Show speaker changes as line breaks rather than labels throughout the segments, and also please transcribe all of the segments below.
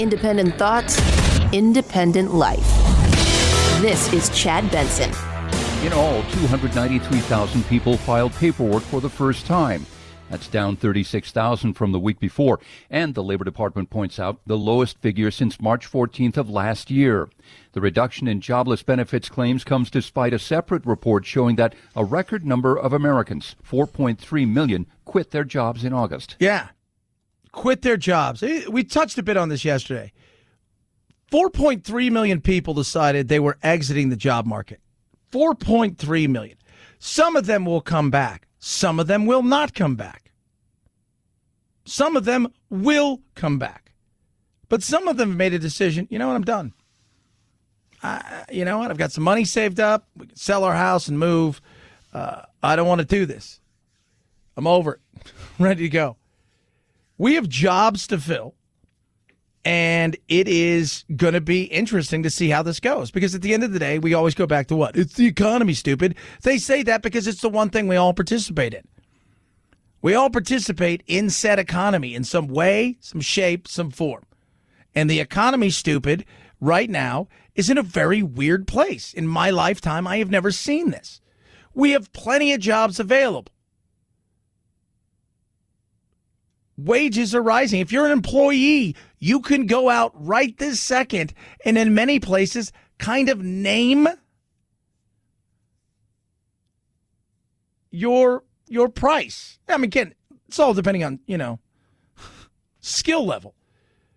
Independent thoughts, independent life. This is Chad Benson.
In all, 293,000 people filed paperwork for the first time. That's down 36,000 from the week before. And the Labor Department points out the lowest figure since March 14th of last year. The reduction in jobless benefits claims comes despite a separate report showing that a record number of Americans, 4.3 million, quit their jobs in August.
Yeah, quit their jobs. We touched a bit on this yesterday. 4.3 million people decided they were exiting the job market. 4.3 million. Some of them will come back. Some of them will not come back. Some of them will come back. But some of them made a decision, you know what, I'm done. You know what, I've got some money saved up. We can sell our house and move. I don't want to do this. I'm over it. Ready to go. We have jobs to fill. And it is going to be interesting to see how this goes. Because at the end of the day, we always go back to what? It's the economy, stupid. They say that because it's the one thing we all participate in. We all participate in said economy in some way, some shape, some form. And the economy, stupid, right now is in a very weird place. In my lifetime, I have never seen this. We have plenty of jobs available. Wages are rising. If you're an employee, you can go out right this second and in many places kind of name your price. I mean, again, it's all depending on, skill level.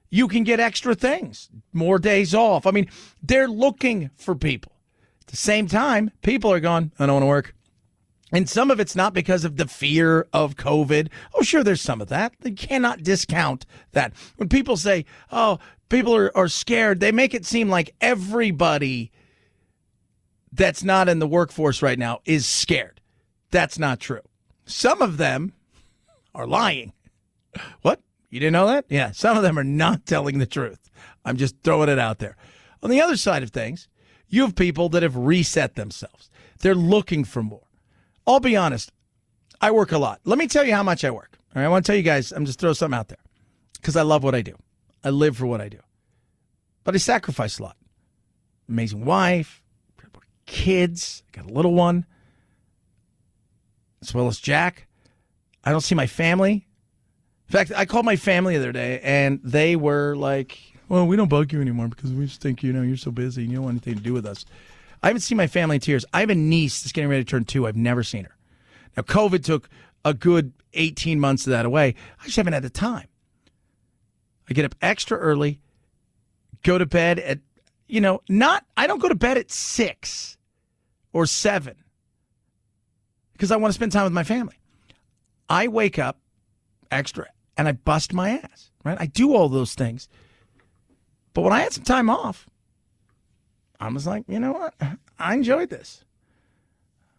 You can get extra things, more days off. I mean, they're looking for people. At the same time, people are going, I don't want to work. And some of it's not because of the fear of COVID. Oh, sure, there's some of that. They cannot discount that. When people say, oh, people are scared, they make it seem like everybody that's not in the workforce right now is scared. That's not true. Some of them are lying. What? You didn't know that? Yeah, some of them are not telling the truth. I'm just throwing it out there. On the other side of things, you have people that have reset themselves. They're looking for more. I'll be honest, I work a lot. Let me tell you how much I work. All right, I want to tell you guys, I'm just throwing something out there because I love what I do. I live for what I do. But I sacrifice a lot. Amazing wife, kids, got a little one, as well as Jack. I don't see my family. In fact, I called my family the other day, and they were like, well, we don't bug you anymore because we just think, you're so busy and you don't want anything to do with us. I haven't seen my family in tears. I have a niece that's getting ready to turn 2. I've never seen her. Now, COVID took a good 18 months of that away. I just haven't had the time. I get up extra early, go to bed at, I don't go to bed at 6 or 7 because I want to spend time with my family. I wake up extra and I bust my ass, right? I do all those things. But when I had some time off, I was like, you know what? I enjoyed this.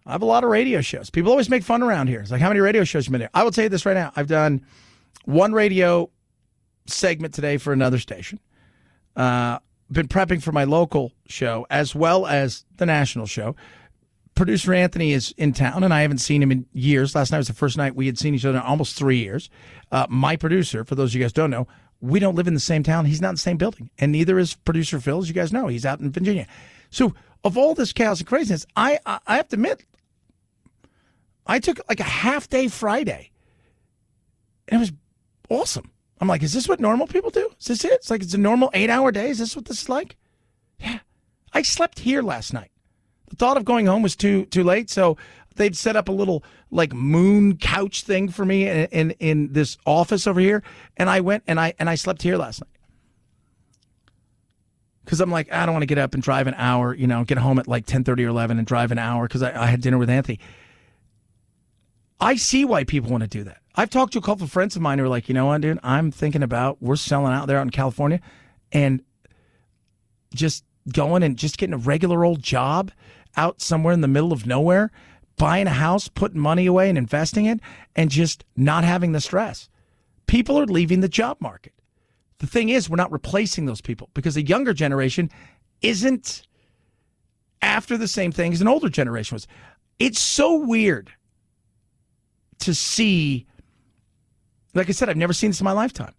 I have a lot of radio shows. People always make fun around here. It's like, how many radio shows have you been there? I will tell you this right now. I've done one radio segment today for another station. Been prepping for my local show as well as the national show. Producer Anthony is in town, and I haven't seen him in years. Last night was the first night we had seen each other in almost 3 years. My producer, for those of you guys who don't know, we don't live in the same town. He's not in the same building. And neither is producer Phil, as you guys know. He's out in Virginia. So of all this chaos and craziness, I have to admit, I took like a half-day Friday. And it was awesome. I'm like, is this what normal people do? Is this it? It's like it's a normal 8-hour day? Is this what this is like? Yeah. I slept here last night. The thought of going home was too late, so they'd set up a little like moon couch thing for me in this office over here, and I went and I slept here last night because I'm like, I don't want to get up and drive an hour, get home at like 10:30 or 11 and drive an hour because I had dinner with Anthony. I see why people want to do that. I've talked to a couple of friends of mine who are like, you know what, dude, I'm thinking about we're selling out there out in California and just going and just getting a regular old job out somewhere in the middle of nowhere, buying a house, putting money away and investing it, and just not having the stress. People are leaving the job market. The thing is, we're not replacing those people because the younger generation isn't after the same thing as an older generation was. It's so weird to see, like I said, I've never seen this in my lifetime.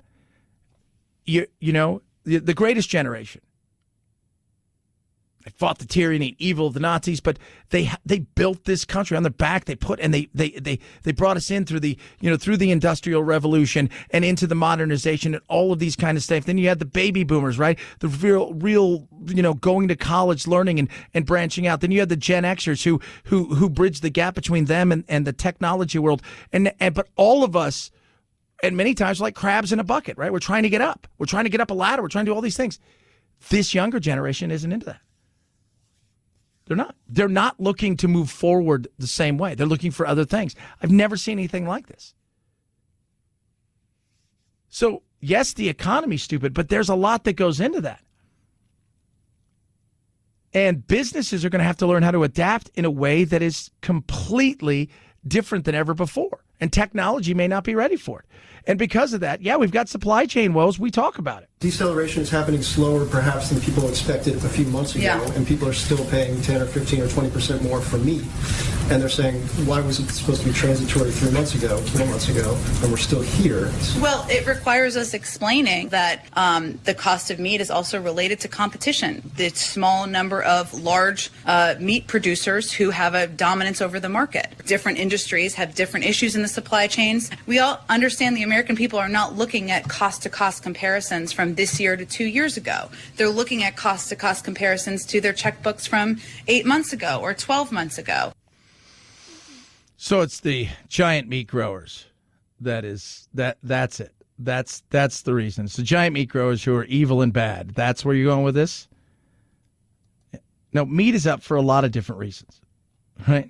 You know, the greatest generation. They fought the tyranny and evil of the Nazis, but they built this country on their back. They brought us in through the Industrial Revolution and into the modernization and all of these kind of stuff. Then you had the baby boomers, right? The real going to college, learning and branching out. Then you had the Gen Xers who bridged the gap between them and the technology world. But all of us, and many times like crabs in a bucket, right? We're trying to get up. We're trying to get up a ladder. We're trying to do all these things. This younger generation isn't into that. They're not. They're not looking to move forward the same way. They're looking for other things. I've never seen anything like this. So, yes, the economy's stupid, but there's a lot that goes into that. And businesses are going to have to learn how to adapt in a way that is completely different than ever before. And technology may not be ready for it. And because of that, yeah, we've got supply chain woes. We talk about it.
Deceleration is happening slower, perhaps, than people expected a few months ago, and people are still paying 10 or 15 or 20% more for meat. And they're saying, why was it supposed to be transitory 3 months ago, 4 months ago, and we're still here?
Well, it requires us explaining that the cost of meat is also related to competition. The small number of large meat producers who have a dominance over the market. Different industries have different issues in the supply chains. We all understand the American people are not looking at cost-to-cost comparisons from this year to 2 years ago. They're looking at cost-to-cost comparisons to their checkbooks from 8 months ago or 12 months ago.
So it's the giant meat growers. That's it. That's the reason. It's the giant meat growers who are evil and bad. That's where you're going with this? No, meat is up for a lot of different reasons, right?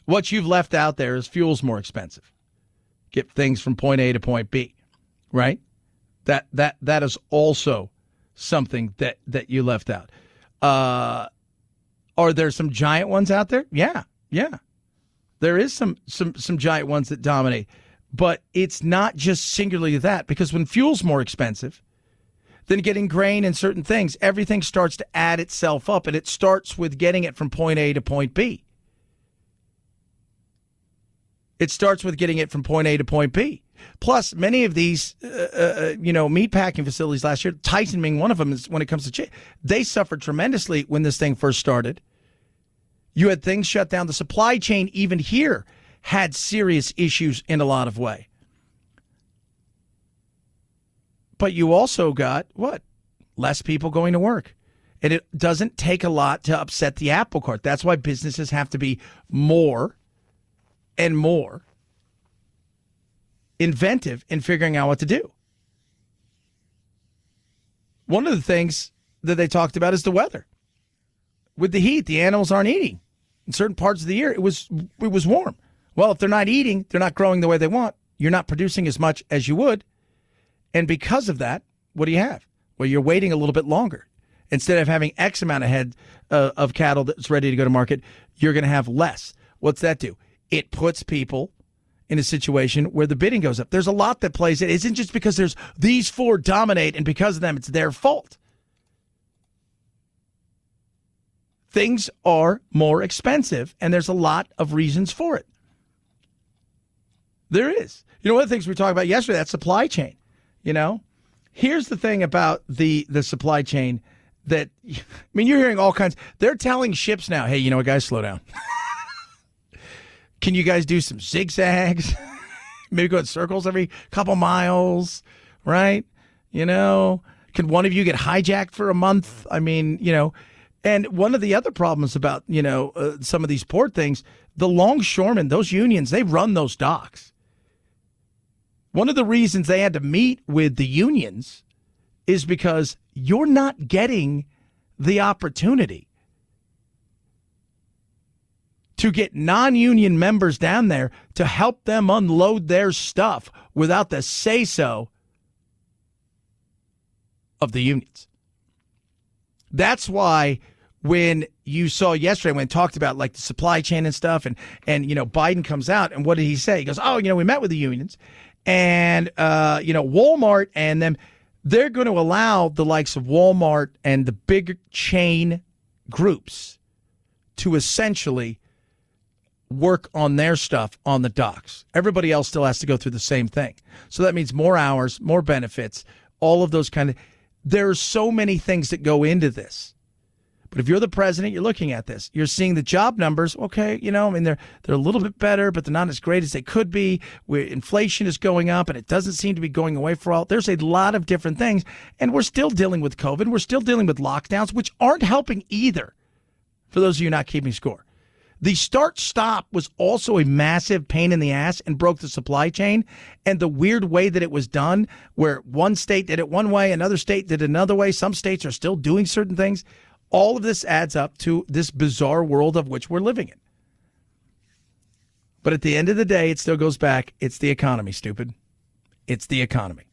What you've left out there is fuel's more expensive. Get things from point A to point B, right? That is also something that you left out. Are there some giant ones out there? Yeah. There is some giant ones that dominate, but it's not just singularly that, because when fuel's more expensive, then getting grain and certain things, everything starts to add itself up, and it starts with getting it from point A to point B. It starts with getting it from point A to point B. Plus, many of these, meat packing facilities last year, Tyson being one of them, is when it comes to chicken, they suffered tremendously when this thing first started. You had things shut down. The supply chain, even here, had serious issues in a lot of way. But you also got, less people going to work. And it doesn't take a lot to upset the apple cart. That's why businesses have to be more and more inventive in figuring out what to do. One of the things that they talked about is the weather. With the heat, the animals aren't eating. In certain parts of the year, it was warm. Well, if they're not eating, they're not growing the way they want. You're not producing as much as you would. And because of that, what do you have? Well, you're waiting a little bit longer. Instead of having X amount of head of cattle that's ready to go to market, you're going to have less. What's that do? It puts people in a situation where the bidding goes up. There's a lot that plays it. It isn't just because there's these four dominate and because of them, it's their fault. Things are more expensive, and there's a lot of reasons for it. There is. One of the things we talked about yesterday, that supply chain. Here's the thing about the supply chain that, you're hearing all kinds. They're telling ships now, hey, guys, slow down. Can you guys do some zigzags? Maybe go in circles every couple miles, right? Can one of you get hijacked for a month? And one of the other problems about, some of these port things, the longshoremen, those unions, they run those docks. One of the reasons they had to meet with the unions is because you're not getting the opportunity to get non-union members down there to help them unload their stuff without the say-so of the unions. That's why when you saw yesterday, when it talked about like the supply chain and stuff, and Biden comes out, and what did he say? He goes, we met with the unions, and Walmart and them, they're going to allow the likes of Walmart and the big chain groups to essentially work on their stuff on the docks. Everybody else still has to go through the same thing. So that means more hours, more benefits, all of those kind of. There are so many things that go into this. But if you're the president, you're looking at this. You're seeing the job numbers. Okay, they're a little bit better, but they're not as great as they could be. Inflation is going up, and it doesn't seem to be going away for all. There's a lot of different things, and we're still dealing with COVID. We're still dealing with lockdowns, which aren't helping either, for those of you not keeping score. The start-stop was also a massive pain in the ass and broke the supply chain. And the weird way that it was done, where one state did it one way, another state did it another way, some states are still doing certain things. All of this adds up to this bizarre world of which we're living in. But at the end of the day, it still goes back. It's the economy, stupid. It's the economy.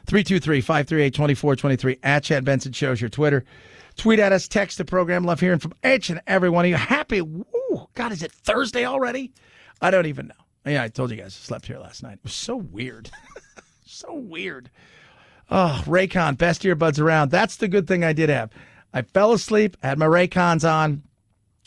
323-538-2423 at Chad Benson Show is your Twitter. Tweet at us, text the program. Love hearing from each and every one of you. Happy, God, is it Thursday already? I don't even know. Yeah, I told you guys I slept here last night. It was so weird. So weird. Oh, Raycon, best earbuds around. That's the good thing I did have. I fell asleep, had my Raycons on.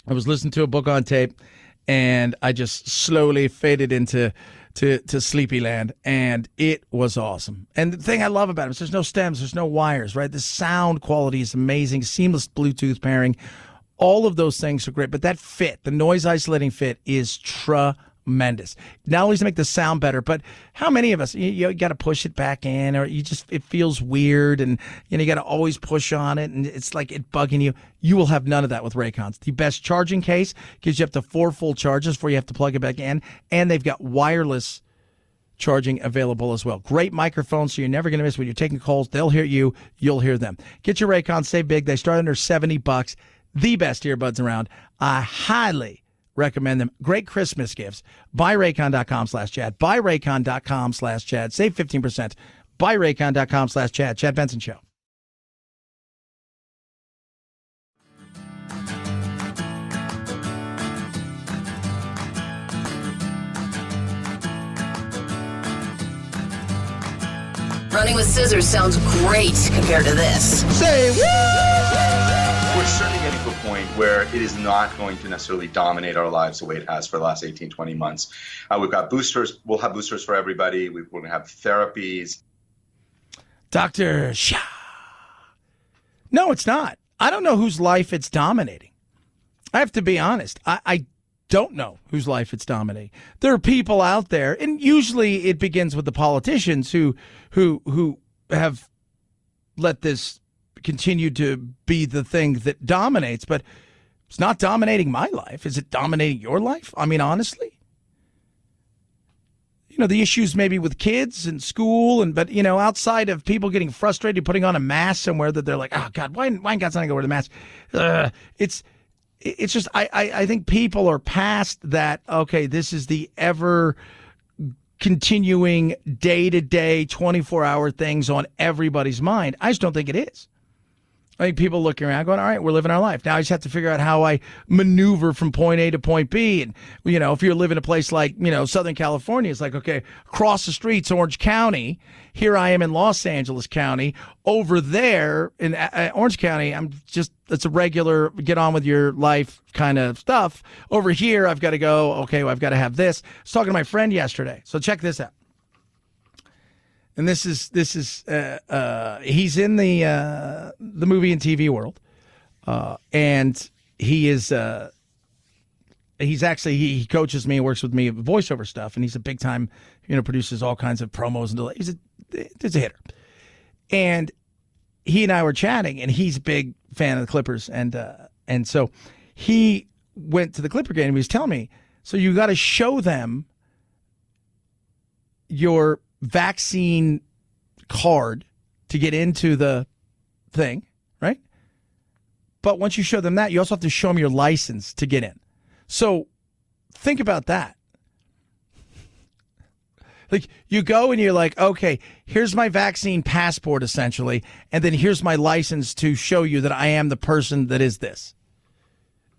I was listening to a book on tape, and I just slowly faded into sleepy land, and it was awesome. And the thing I love about it is there's no stems, there's no wires, right? The sound quality is amazing, seamless Bluetooth pairing. All of those things are great, but that fit, the noise isolating fit, is tremendous. Not only to make the sound better, but how many of us, you got to push it back in, or it feels weird, and you got to always push on it, and it's like it bugging you. You will have none of that with Raycons. The best charging case gives you up to 4 full charges before you have to plug it back in, and they've got wireless charging available as well. Great microphones, so you're never going to miss when you're taking calls. They'll hear you, you'll hear them. Get your Raycons, save big. They start under $70. The best earbuds around. I highly recommend them. Great Christmas gifts. BuyRaycon.com/Chad. BuyRaycon.com/Chad. Save 15%. BuyRaycon.com/Chad. Chad Benson Show.
Running with scissors sounds great compared to this.
Say
We're certainly getting to a point where it is not going to necessarily dominate our lives the way it has for the last 18, 20 months. We've got boosters. We'll have boosters for everybody. We're going to have therapies.
Dr. Shah. No, it's not. I don't know whose life it's dominating. I have to be honest. I don't know whose life it's dominating. There are people out there, and usually it begins with the politicians who have let this continue to be the thing that dominates, but it's not dominating my life. Is it dominating your life? I mean, honestly, the issues maybe with kids and school, but outside of people getting frustrated, putting on a mask somewhere that they're like, oh God, why ain't got something to go wear the mask? It's just, I think people are past that. Okay, this is the ever continuing day-to-day 24-hour things on everybody's mind. I just don't think it is. I think people looking around going, all right, we're living our life. Now I just have to figure out how I maneuver from point A to point B. And, if you're living in a place like, Southern California, it's like, okay, across the street's Orange County. Here I am in Los Angeles County. Over there in Orange County, it's a regular get on with your life kind of stuff. Over here, I've got to go, okay, well, I've got to have this. I was talking to my friend yesterday. So check this out. And this is he's in the movie and TV world, and he coaches me and works with me with voiceover stuff, and he's a big time, produces all kinds of promos and he's a hitter. And he and I were chatting, and he's a big fan of the Clippers, and so he went to the Clipper game and he was telling me, so you got to show them your vaccine card to get into the thing, right? But once you show them that, you also have to show them your license to get in. So think about that. Like, you go and you're like, okay, here's my vaccine passport, essentially, and then here's my license to show you that I am the person that is this.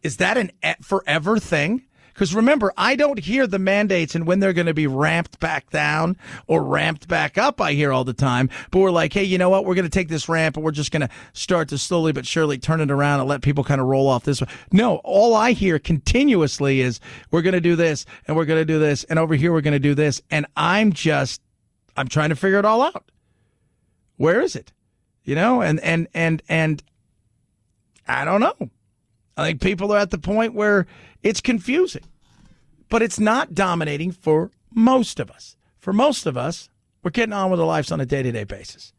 Is that an forever thing? Because remember, I don't hear the mandates and when they're going to be ramped back down or ramped back up, I hear all the time. But we're like, hey, you know what? We're going to take this ramp and we're just going to start to slowly but surely turn it around and let people kind of roll off this way. No, all I hear continuously is we're going to do this and we're going to do this and over here we're going to do this. And I'm trying to figure it all out. Where is it? you know, and I don't know. I think people are at the point where it's confusing, but it's not dominating for most of us. For most of us, we're getting on with our lives on a day-to-day basis.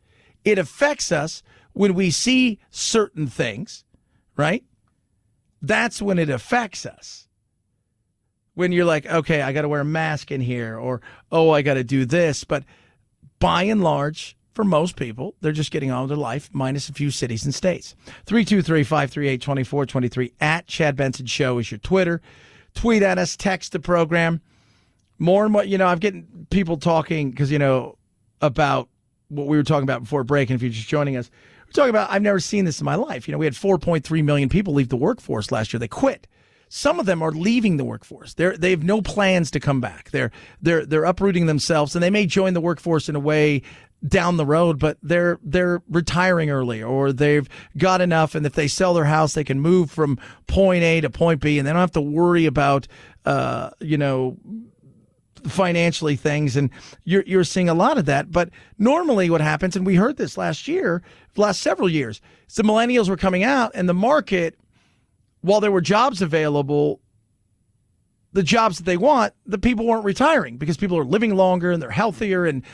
It affects us when we see certain things, right? That's when it affects us. When you're like, okay, I got to wear a mask in here, or, oh, I got to do this. But by and large, for most people, they're just getting on with their life, minus a few cities and states. 323-538-2423 at Chad Benson Show is your Twitter. Tweet at us, text the program. More and more, you know, I'm getting people talking because, you know, about what we were talking about before break. And if you're just joining us, we're talking about, I've never seen this in my life. You know, we had 4.3 million people leave the workforce last year. They quit. Some of them are leaving the workforce. They have no plans to come back. They're uprooting themselves, and they may join the workforce in a way down the road, but they're retiring early, or they've got enough, and if they sell their house, they can move from point A to point B, and they don't have to worry about you know, financially things. And you're seeing a lot of that. But normally what happens, and we heard this last several years, is the millennials were coming out, and the market, while there were jobs available, the jobs that they want, the people weren't retiring because people are living longer and they're healthier, and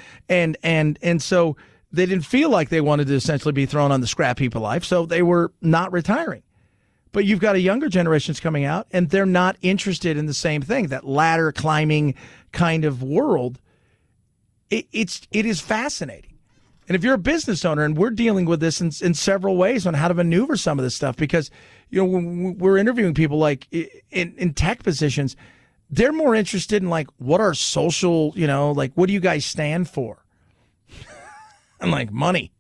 so they didn't feel like they wanted to essentially be thrown on the scrap heap of life, so they were not retiring. But you've got a younger generations coming out, and they're not interested in the same thing, that ladder climbing kind of world. It is fascinating. And if you're a business owner, and we're dealing with this in several ways on how to maneuver some of this stuff, because, you know, when we're interviewing people like in tech positions, they're more interested in like, what are social, you know, like, what do you guys stand for? I'm like, money.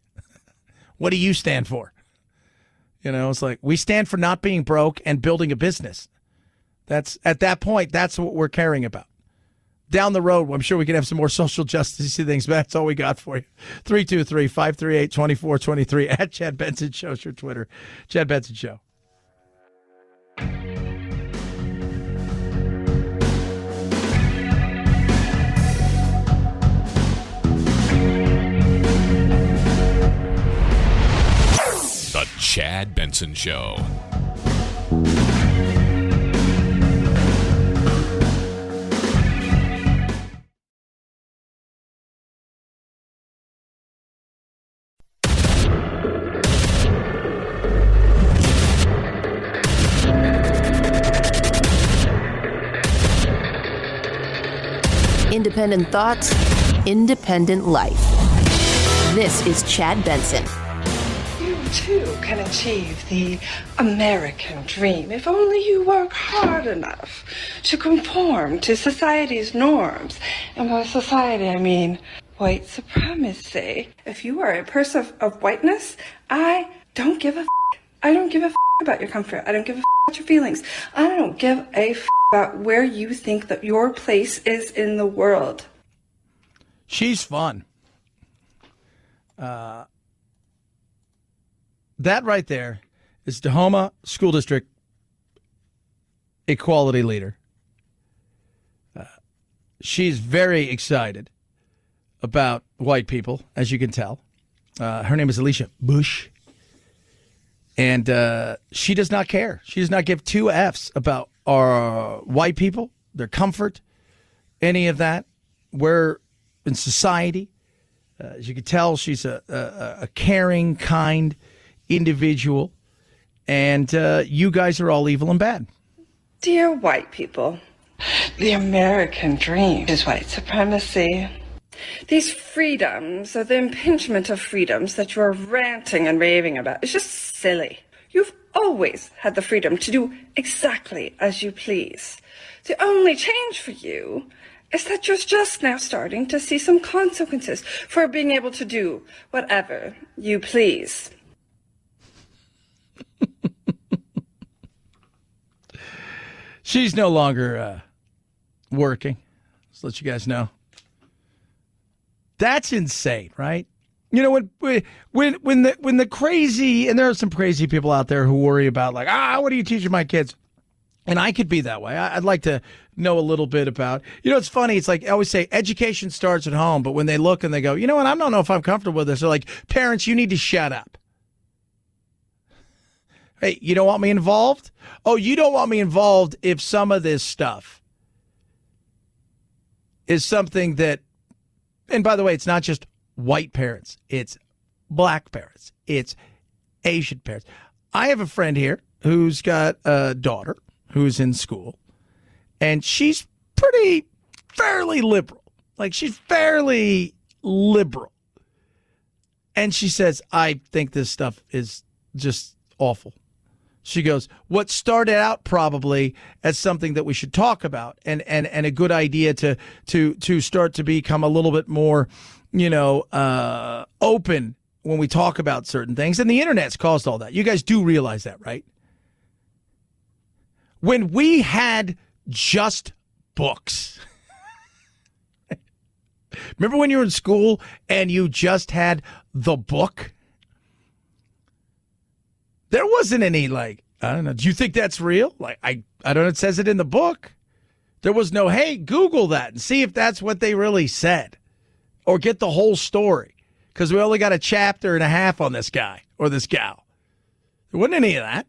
What do you stand for? You know, it's like, we stand for not being broke and building a business. That's, at that point, that's what we're caring about. Down the road, I'm sure we can have some more social justice things, but that's all we got for you. 323-538-2423 at Chad Benson Show is your Twitter. Chad Benson Show.
The Chad Benson Show.
Independent thoughts, independent life. This is Chad Benson.
You too can achieve the American dream if only you work hard enough to conform to society's norms. And by society, I mean white supremacy. If you are a person of whiteness, I don't give a f***. I don't give a f*** about your comfort. I don't give a f*** about your feelings. I don't give a f*** about where you think that your place is in the world.
She's fun. That right there is Tahoma School District Equality Leader. She's very excited about white people, as you can tell. Her name is Alicia Bush. And she does not care. She does not give two Fs about our white people, their comfort, any of that. We're in society. As you can tell, she's a caring, kind individual. And you guys are all evil and bad.
Dear white people, the American dream is white supremacy. These freedoms, or the impingement of freedoms that you're ranting and raving about, is just silly. You've always had the freedom to do exactly as you please. The only change for you is that you're just now starting to see some consequences for being able to do whatever you please.
She's no longer working. Just let you guys know. That's insane, right? You know, when the crazy, and there are some crazy people out there who worry about like, what are you teaching my kids? And I could be that way. I'd like to know a little bit about, it's funny. It's like I always say, education starts at home. But when they look and they go, you know what, I don't know if I'm comfortable with this. They're like, parents, you need to shut up. Hey, you don't want me involved? Oh, you don't want me involved if some of this stuff is something that, and by the way, it's not just white parents. It's black parents. It's Asian parents. I have a friend here who's got a daughter who's in school, and she's fairly liberal. Like, she's fairly liberal. And she says, I think this stuff is just awful. She goes, what started out probably as something that we should talk about and a good idea to start to become a little bit more, open when we talk about certain things. And the internet's caused all that. You guys do realize that, right? When we had just books. Remember when you were in school and you just had the book? There wasn't any, like, I don't know. Do you think that's real? Like, I don't know. It says it in the book. There was no, hey, Google that and see if that's what they really said. Or get the whole story. Because we only got a chapter and a half on this guy or this gal. There wasn't any of that.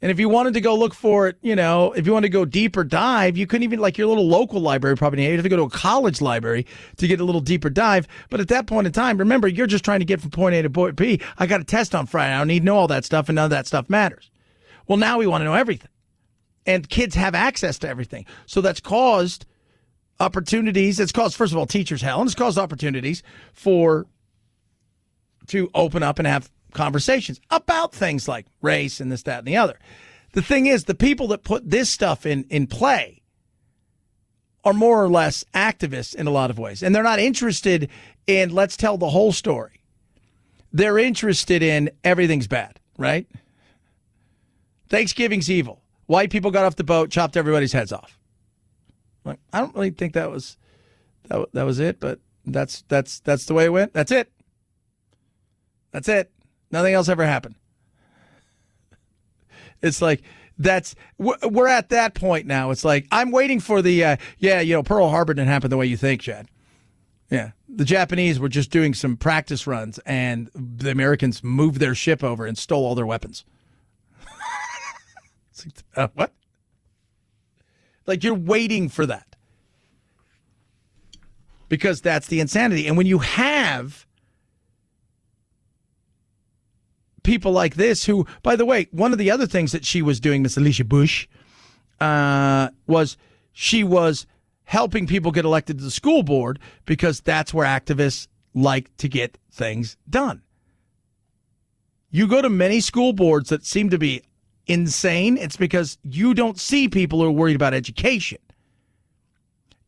And if you wanted to go look for it, if you wanted to go deeper dive, you couldn't even, like your little local library probably, you have to go to a college library to get a little deeper dive. But at that point in time, remember, you're just trying to get from point A to point B. I got a test on Friday. I don't need to know all that stuff, and none of that stuff matters. Well, now we want to know everything. And kids have access to everything. So that's caused opportunities. It's caused, first of all, teachers hell, and it's caused opportunities to open up and have conversations about things like race and this, that, and the other. The thing is, the people that put this stuff in play are more or less activists in a lot of ways. And they're not interested in let's tell the whole story. They're interested in everything's bad, right? Thanksgiving's evil. White people got off the boat, chopped everybody's heads off. Like, I don't really think that was it, but that's the way it went. That's it. That's it. Nothing else ever happened. It's like, we're at that point now. It's like, I'm waiting for the, Pearl Harbor didn't happen the way you think, Chad. Yeah. The Japanese were just doing some practice runs and the Americans moved their ship over and stole all their weapons. It's like, what? Like, you're waiting for that. Because that's the insanity. And when you have people like this who, by the way, one of the other things that she was doing, Miss Alicia Bush, was she was helping people get elected to the school board because that's where activists like to get things done. You go to many school boards that seem to be insane, it's because you don't see people who are worried about education.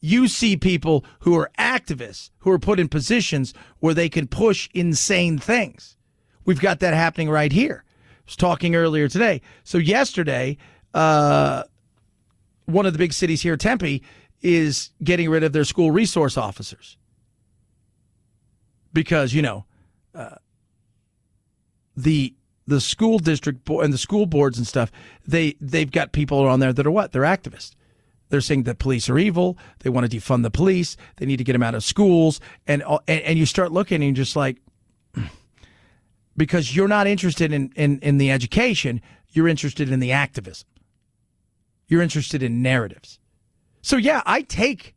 You see people who are activists, who are put in positions where they can push insane things. We've got that happening right here. I was talking earlier today. So yesterday, one of the big cities here, Tempe, is getting rid of their school resource officers. Because, the school district and the school boards and stuff, they've got people on there that are what? They're activists. They're saying that police are evil. They want to defund the police. They need to get them out of schools. And you start looking and you're just like, because you're not interested in the education, you're interested in the activism. You're interested in narratives. So yeah, I take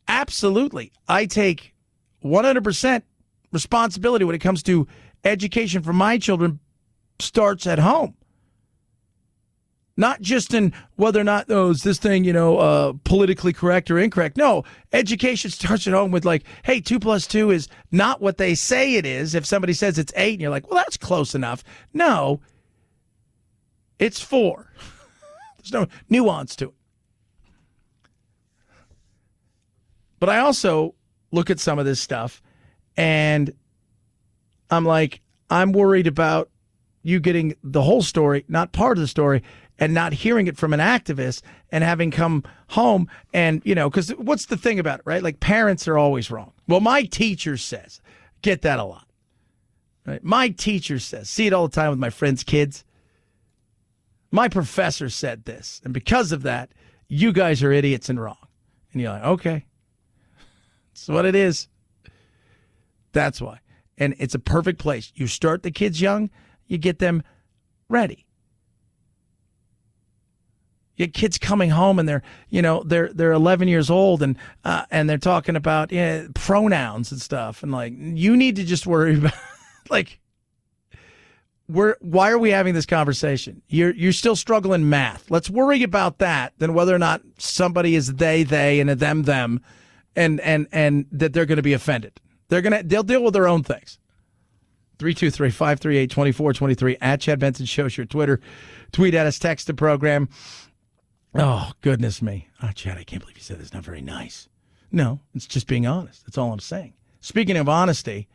100% responsibility when it comes to education for my children starts at home. Not just in whether or not, is this thing, politically correct or incorrect. No, education starts at home with like, hey, 2 + 2 is not what they say it is. If somebody says it's 8 and you're like, well, that's close enough. No, it's 4. There's no nuance to it. But I also look at some of this stuff and I'm like, I'm worried about you getting the whole story, not part of the story, and not hearing it from an activist and having come home and, because what's the thing about it, right? Like, parents are always wrong. Well, my teacher says, get that a lot. Right? My teacher says, see it all the time with my friends' kids. My professor said this, and because of that, you guys are idiots and wrong. And you're like, okay, that's what it is. That's why. And it's a perfect place. You start the kids young, you get them ready. You get kids coming home and they're 11 years old and they're talking about pronouns and stuff. And like, you need to just worry about like, why are we having this conversation? You're still struggling math. Let's worry about that than whether or not somebody is they, and a them, and that they're going to be offended. They'll deal with their own things. 323-538-2423 at Chad Benson Show's your Twitter. Tweet at us, text the program. Oh, goodness me. Oh, Chad, I can't believe you said that's not very nice. No, it's just being honest. That's all I'm saying. Speaking of honesty,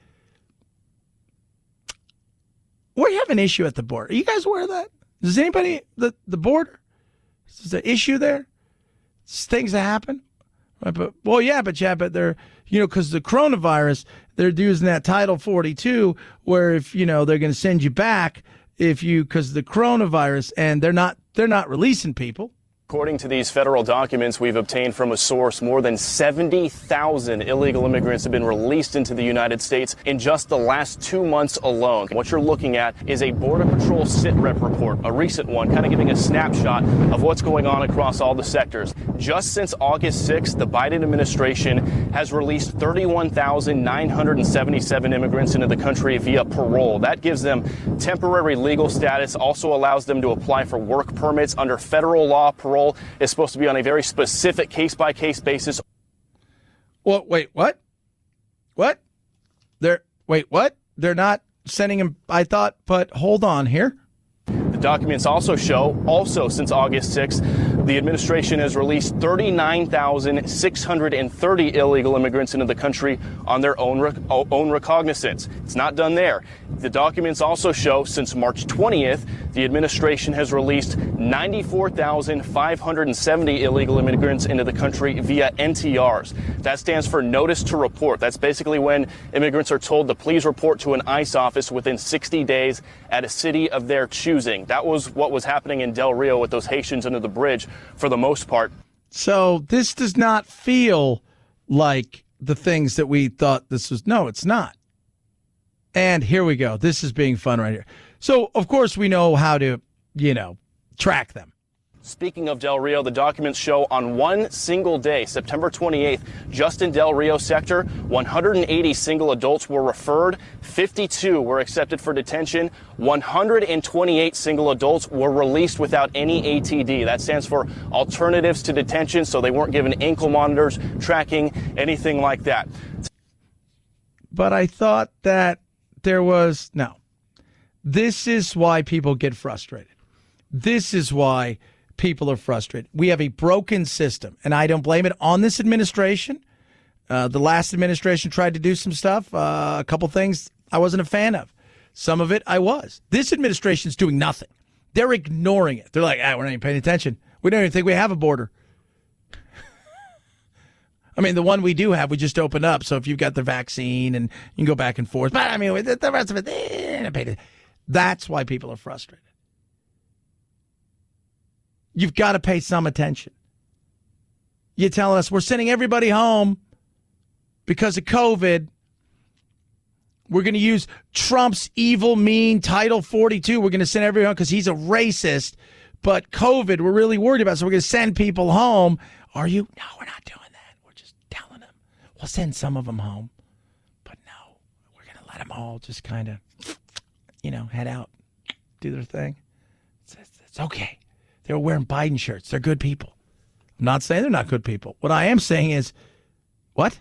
we have an issue at the border. Are you guys aware of that? Does anybody, the border? Is there an issue there? Things that happen? Right, but they're, because the coronavirus, they're using that Title 42 where if, they're going to send you back because the coronavirus, and they're not releasing people.
According to these federal documents we've obtained from a source, more than 70,000 illegal immigrants have been released into the United States in just the last 2 months alone. What you're looking at is a Border Patrol sit-rep report, a recent one, kind of giving a snapshot of what's going on across all the sectors. Just since August 6th, the Biden administration has released 31,977 immigrants into the country via parole. That gives them temporary legal status, also allows them to apply for work permits under federal law. Parole is supposed to be on a very specific case-by-case basis.
Well, wait, what? What? What? They're not sending him, I thought, but hold on here.
The documents also show, since August 6th, the administration has released 39,630 illegal immigrants into the country on their own recognizance. It's not done there. The documents also show, since March 20th, the administration has released 94,570 illegal immigrants into the country via NTRs. That stands for Notice to Report. That's basically when immigrants are told to please report to an ICE office within 60 days at a city of their choosing. That was what was happening in Del Rio with those Haitians under the bridge for the most part.
So this does not feel like the things that we thought this was. No, it's not. And here we go. This is being fun right here. So, of course, we know how to, track them.
Speaking of Del Rio, the documents show on one single day, September 28th, just in Del Rio sector, 180 single adults were referred, 52 were accepted for detention, 128 single adults were released without any ATD. That stands for Alternatives to Detention, so they weren't given ankle monitors, tracking, anything like that.
But I thought that no. This is why people get frustrated. This is why people are frustrated. We have a broken system, and I don't blame it on this administration. The last administration tried to do some stuff, a couple things I wasn't a fan of. Some of it I was. This administration's doing nothing. They're ignoring it. They're like, we're not even paying attention. We don't even think we have a border. I mean, the one we do have, we just opened up. So if you've got the vaccine and you can go back and forth. But I mean, the rest of it, that's why people are frustrated. You've got to pay some attention. You're telling us we're sending everybody home because of COVID. We're going to use Trump's evil, mean Title 42. We're going to send everyone because he's a racist. But COVID, we're really worried about. So we're going to send people home. Are you? No, we're not doing that. We're just telling them. We'll send some of them home. But no, we're going to let them all just kind of, head out, do their thing. It's okay. They were wearing Biden shirts. They're good people. I'm not saying they're not good people. What I am saying is, what?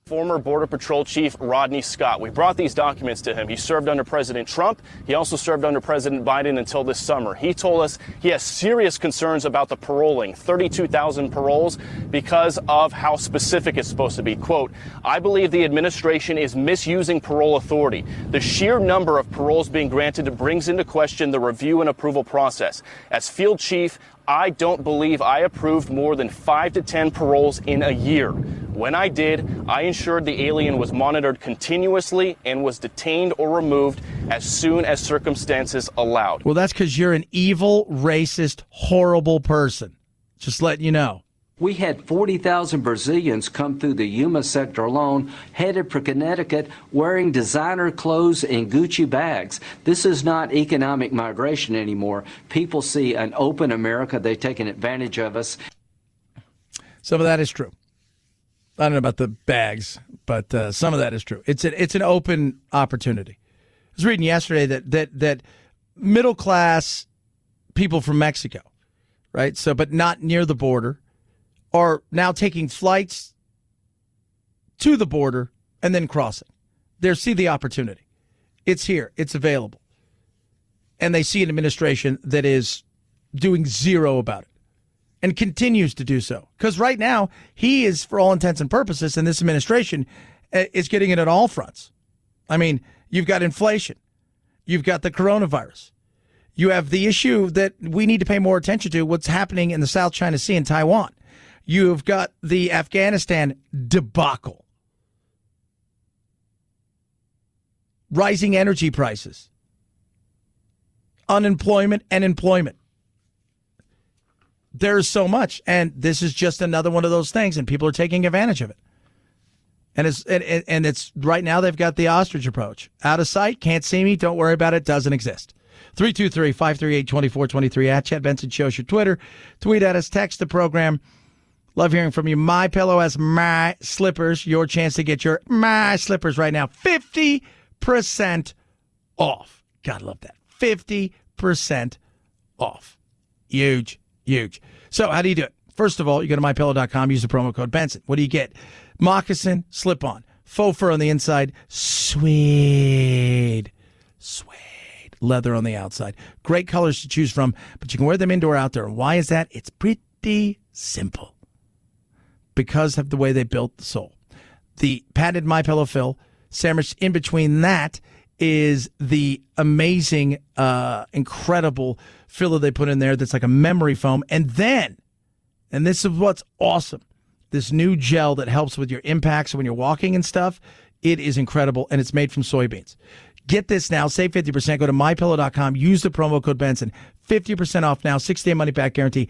Former Border Patrol Chief Rodney Scott. We brought these documents to him. He served under President Trump. He also served under President Biden until this summer. He told us he has serious concerns about the paroling, 32,000 paroles, because of how specific it's supposed to be. Quote, I believe the administration is misusing parole authority. The sheer number of paroles being granted brings into question the review and approval process. As field chief, I don't believe I approved more than 5 to 10 paroles in a year. When I did, I ensured the alien was monitored continuously and was detained or removed as soon as circumstances allowed.
Well, that's because you're an evil, racist, horrible person. Just letting you know.
We had 40,000 Brazilians come through the Yuma sector alone, headed for Connecticut, wearing designer clothes and Gucci bags. This is not economic migration anymore. People see an open America. They've taken advantage of us.
Some of that is true. I don't know about the bags, but some of that is true. It's an open opportunity. I was reading yesterday that middle class people from Mexico, right? So, but not near the border, are now taking flights to the border and then crossing. They see the opportunity. It's here. It's available. And they see an administration that is doing zero about it and continues to do so. Because right now, he is, for all intents and purposes, and this administration is getting it at all fronts. I mean, you've got inflation. You've got the coronavirus. You have the issue that we need to pay more attention to, what's happening in the South China Sea and Taiwan. You've got the Afghanistan debacle. Rising energy prices. Unemployment and employment. There's so much. And this is just another one of those things, and people are taking advantage of it. And it's right now they've got the ostrich approach. Out of sight, can't see me, don't worry about it, doesn't exist. 323-538-2423 at Chad Benson Show's your Twitter. Tweet at us, text the program. Love hearing from you. My Pillow has My Slippers. Your chance to get your My Slippers right now. 50% off. Gotta love that. 50% off. Huge, huge. So how do you do it? First of all, you go to mypillow.com, use the promo code Benson. What do you get? Moccasin, slip-on, faux fur on the inside, suede, leather on the outside. Great colors to choose from, but you can wear them indoor, outdoor. Why is that? It's pretty simple. Because of the way they built the sole. The patented MyPillow fill, sandwiched in between that is the amazing, incredible filler they put in there that's like a memory foam. And then, and this is what's awesome, this new gel that helps with your impacts when you're walking and stuff. It is incredible, and it's made from soybeans. Get this now. Save 50%. Go to mypillow.com. Use the promo code Benson. 50% off now. 6-day money-back guarantee.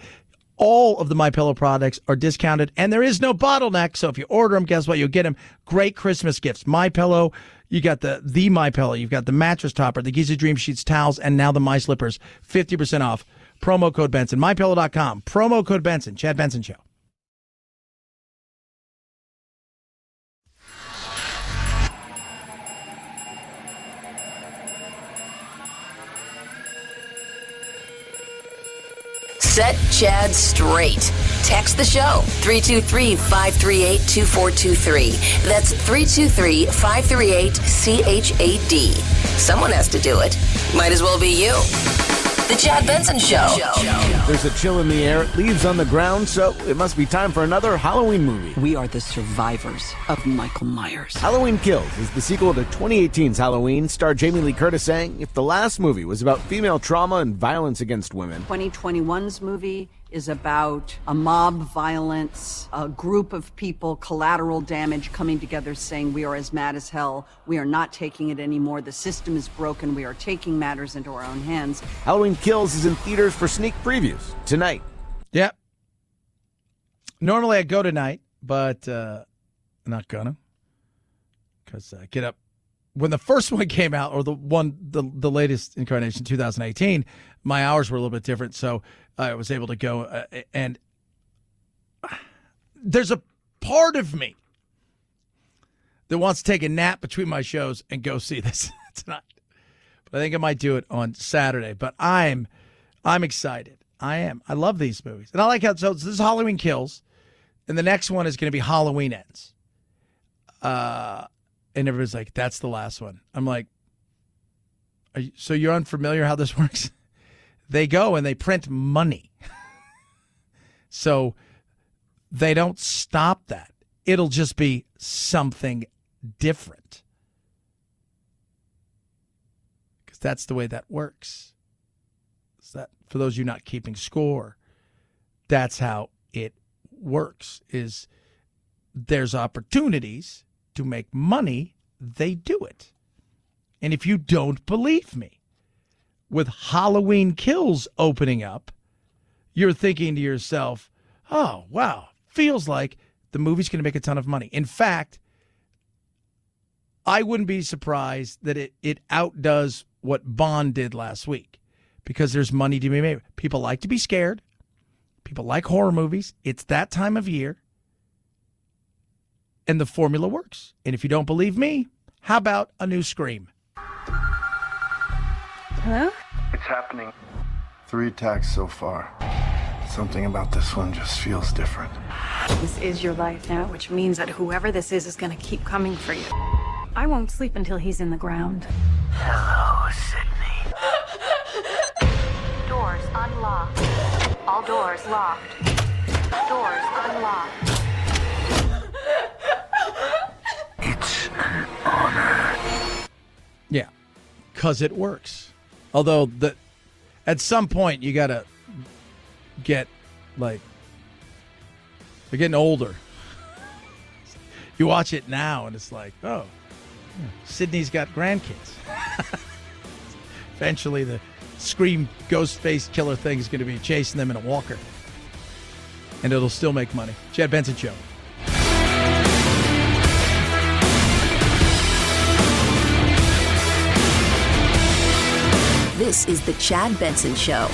All of the MyPillow products are discounted, and there is no bottleneck. So if you order them, guess what? You'll get them. Great Christmas gifts. MyPillow, you got the MyPillow. You've got the mattress topper, the Giza Dream Sheets, towels, and now the My Slippers. 50% off. Promo code Benson. MyPillow.com. Promo code Benson. Chad Benson Show.
Set Chad straight. Text the show, 323-538-2423. That's 323-538-CHAD. Someone has to do it. Might as well be you. The Chad Benson Show.
There's a chill in the air, leaves on the ground, so it must be time for another Halloween movie.
We are the survivors of Michael Myers.
Halloween Kills is the sequel to 2018's Halloween, starred Jamie Lee Curtis saying if the last movie was about female trauma and violence against women,
2021's movie is about a mob violence, a group of people, collateral damage coming together saying we are as mad as hell. We are not taking it anymore. The system is broken. We are taking matters into our own hands.
Halloween Kills is in theaters for sneak previews tonight.
Yep. Normally I'd go tonight, but I'm not gonna. Because I get up. When the first one came out, or the latest incarnation, 2018, my hours were a little bit different, so I was able to go. And there's a part of me that wants to take a nap between my shows and go see this tonight. But I think I might do it on Saturday. But I'm excited. I am. I love these movies, and I like how. So this is Halloween Kills, and the next one is going to be Halloween Ends. And everybody's like, that's the last one. I'm like, so you're unfamiliar how this works? They go and they print money. So they don't stop that. It'll just be something different. Because that's the way that works. Is that, for those of you not keeping score, That's how it works, is there's opportunities to make money, they do it. And if you don't believe me, with Halloween Kills opening up, you're thinking to yourself, oh, wow, feels like the movie's going to make a ton of money. In fact, I wouldn't be surprised that it outdoes what Bond did last week, because there's money to be made. People like to be scared. People like horror movies. It's that time of year. And the formula works. And if you don't believe me, how about a new Scream?
Hello?
It's happening. 3 attacks so far. Something about this one just feels different.
This is your life now, which means that whoever this is going to keep coming for you. I won't sleep until he's in the ground.
Hello, Sydney.
Doors unlocked. All doors locked. Doors unlocked.
It's an honor.
Yeah, because it works. Although at some point you got to get, like, they're getting older. You watch it now and it's like, oh, Sydney's got grandkids. Eventually the Scream ghost face killer thing is going to be chasing them in a walker. And it'll still make money. Chad Benson Show.
This is the Chad Benson Show.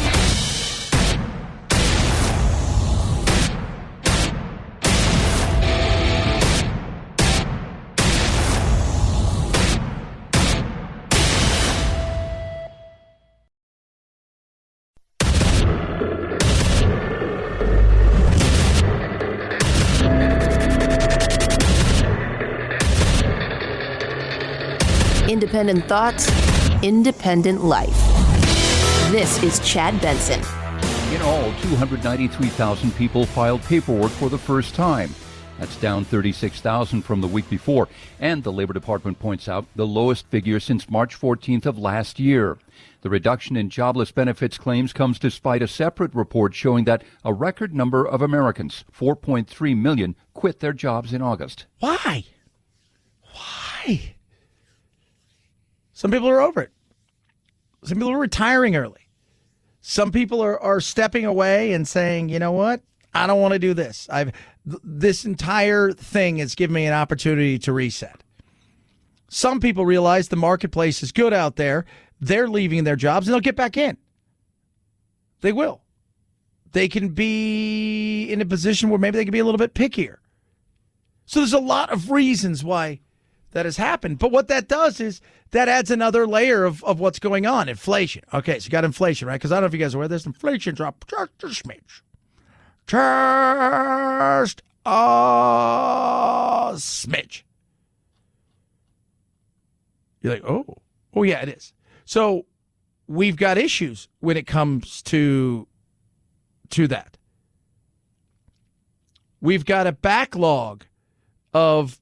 Independent thoughts, independent life. This is Chad Benson.
In all, 293,000 people filed paperwork for the first time. That's down 36,000 from the week before. And the Labor Department points out the lowest figure since March 14th of last year. The reduction in jobless benefits claims comes despite a separate report showing that a record number of Americans, 4.3 million, quit their jobs in August.
Why? Why? Some people are over it. Some people are retiring early. Some people are stepping away and saying, you know what? I don't want to do this. This entire thing has given me an opportunity to reset. Some people realize the marketplace is good out there. They're leaving their jobs and they'll get back in. They will. They can be in a position where maybe they can be a little bit pickier. So there's a lot of reasons why that has happened. But what that does is that adds another layer of what's going on. Inflation. Okay, so you got inflation, right? Because I don't know if you guys are aware, there's inflation drop just a smidge. Just a smidge. You're like, oh yeah, it is. So we've got issues when it comes to that. We've got a backlog of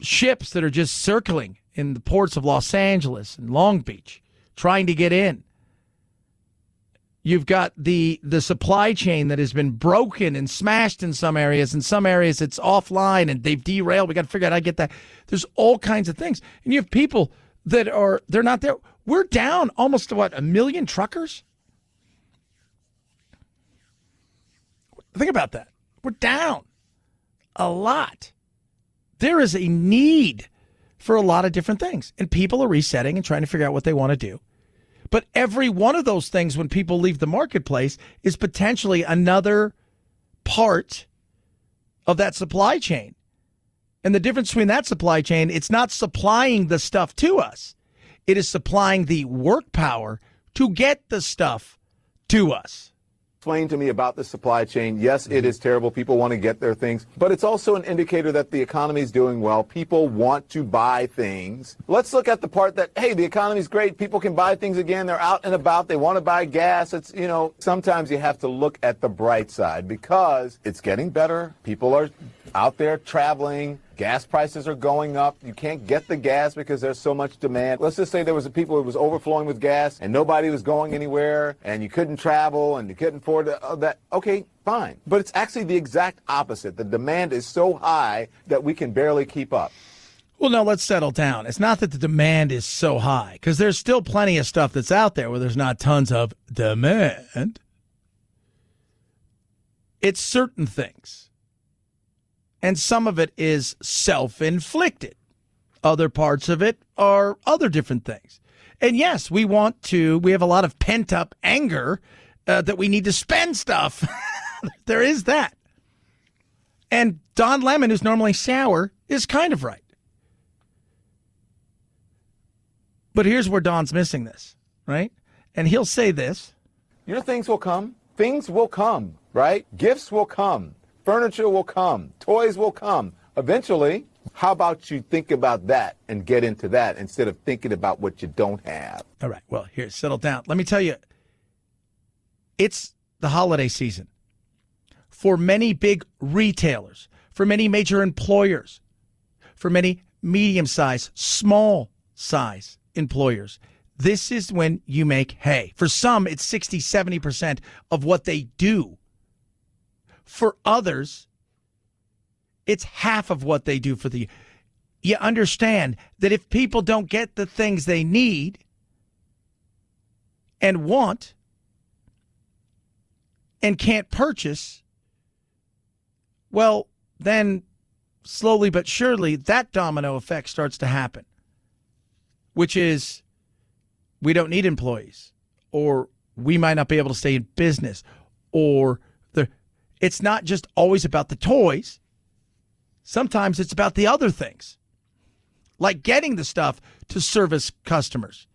ships that are just circling in the ports of Los Angeles and Long Beach, trying to get in. You've got the supply chain that has been broken and smashed in some areas. In some areas, it's offline and they've derailed. We got to figure out how to get that. There's all kinds of things. And you have people that they're not there. We're down almost to, 1 million truckers? Think about that. We're down a lot. There is a need for a lot of different things. And people are resetting and trying to figure out what they want to do. But every one of those things, when people leave the marketplace, is potentially another part of that supply chain. And the difference between that supply chain, it's not supplying the stuff to us. It is supplying the work power to get the stuff to us.
Explain to me about the supply chain. Yes, it is terrible. People want to get their things, but it's also an indicator that the economy is doing well. People want to buy things. Let's look at the part that, hey, the economy is great. People can buy things again. They're out and about. They want to buy gas. It's, sometimes you have to look at the bright side because it's getting better. People are out there traveling. Gas prices are going up. You can't get the gas because there's so much demand. Let's just say there was people who was overflowing with gas and nobody was going anywhere and you couldn't travel and you couldn't afford that. Okay, fine. But it's actually the exact opposite. The demand is so high that we can barely keep up.
Well, no, let's settle down. It's not that the demand is so high, because there's still plenty of stuff that's out there where there's not tons of demand. It's certain things. And some of it is self-inflicted. Other parts of it are other different things. And yes, we have a lot of pent-up anger that we need to spend stuff. There is that. And Don Lemon, who's normally sour, is kind of right. But here's where Don's missing this, right? And he'll say this.
Things will come. Things will come, right? Gifts will come. Furniture will come. Toys will come. Eventually, how about you think about that and get into that instead of thinking about what you don't have?
All right. Well, here, settle down. Let me tell you, it's the holiday season. For many big retailers, for many major employers, for many medium-sized, small-size employers, this is when you make hay. For some, it's 60, 70% of what they do. For others, it's half of what they do for the year. You understand that if people don't get the things they need and want and can't purchase, well, then slowly but surely that domino effect starts to happen, which is we don't need employees, or we might not be able to stay in business, or it's not just always about the toys. Sometimes it's about the other things, like getting the stuff to service customers,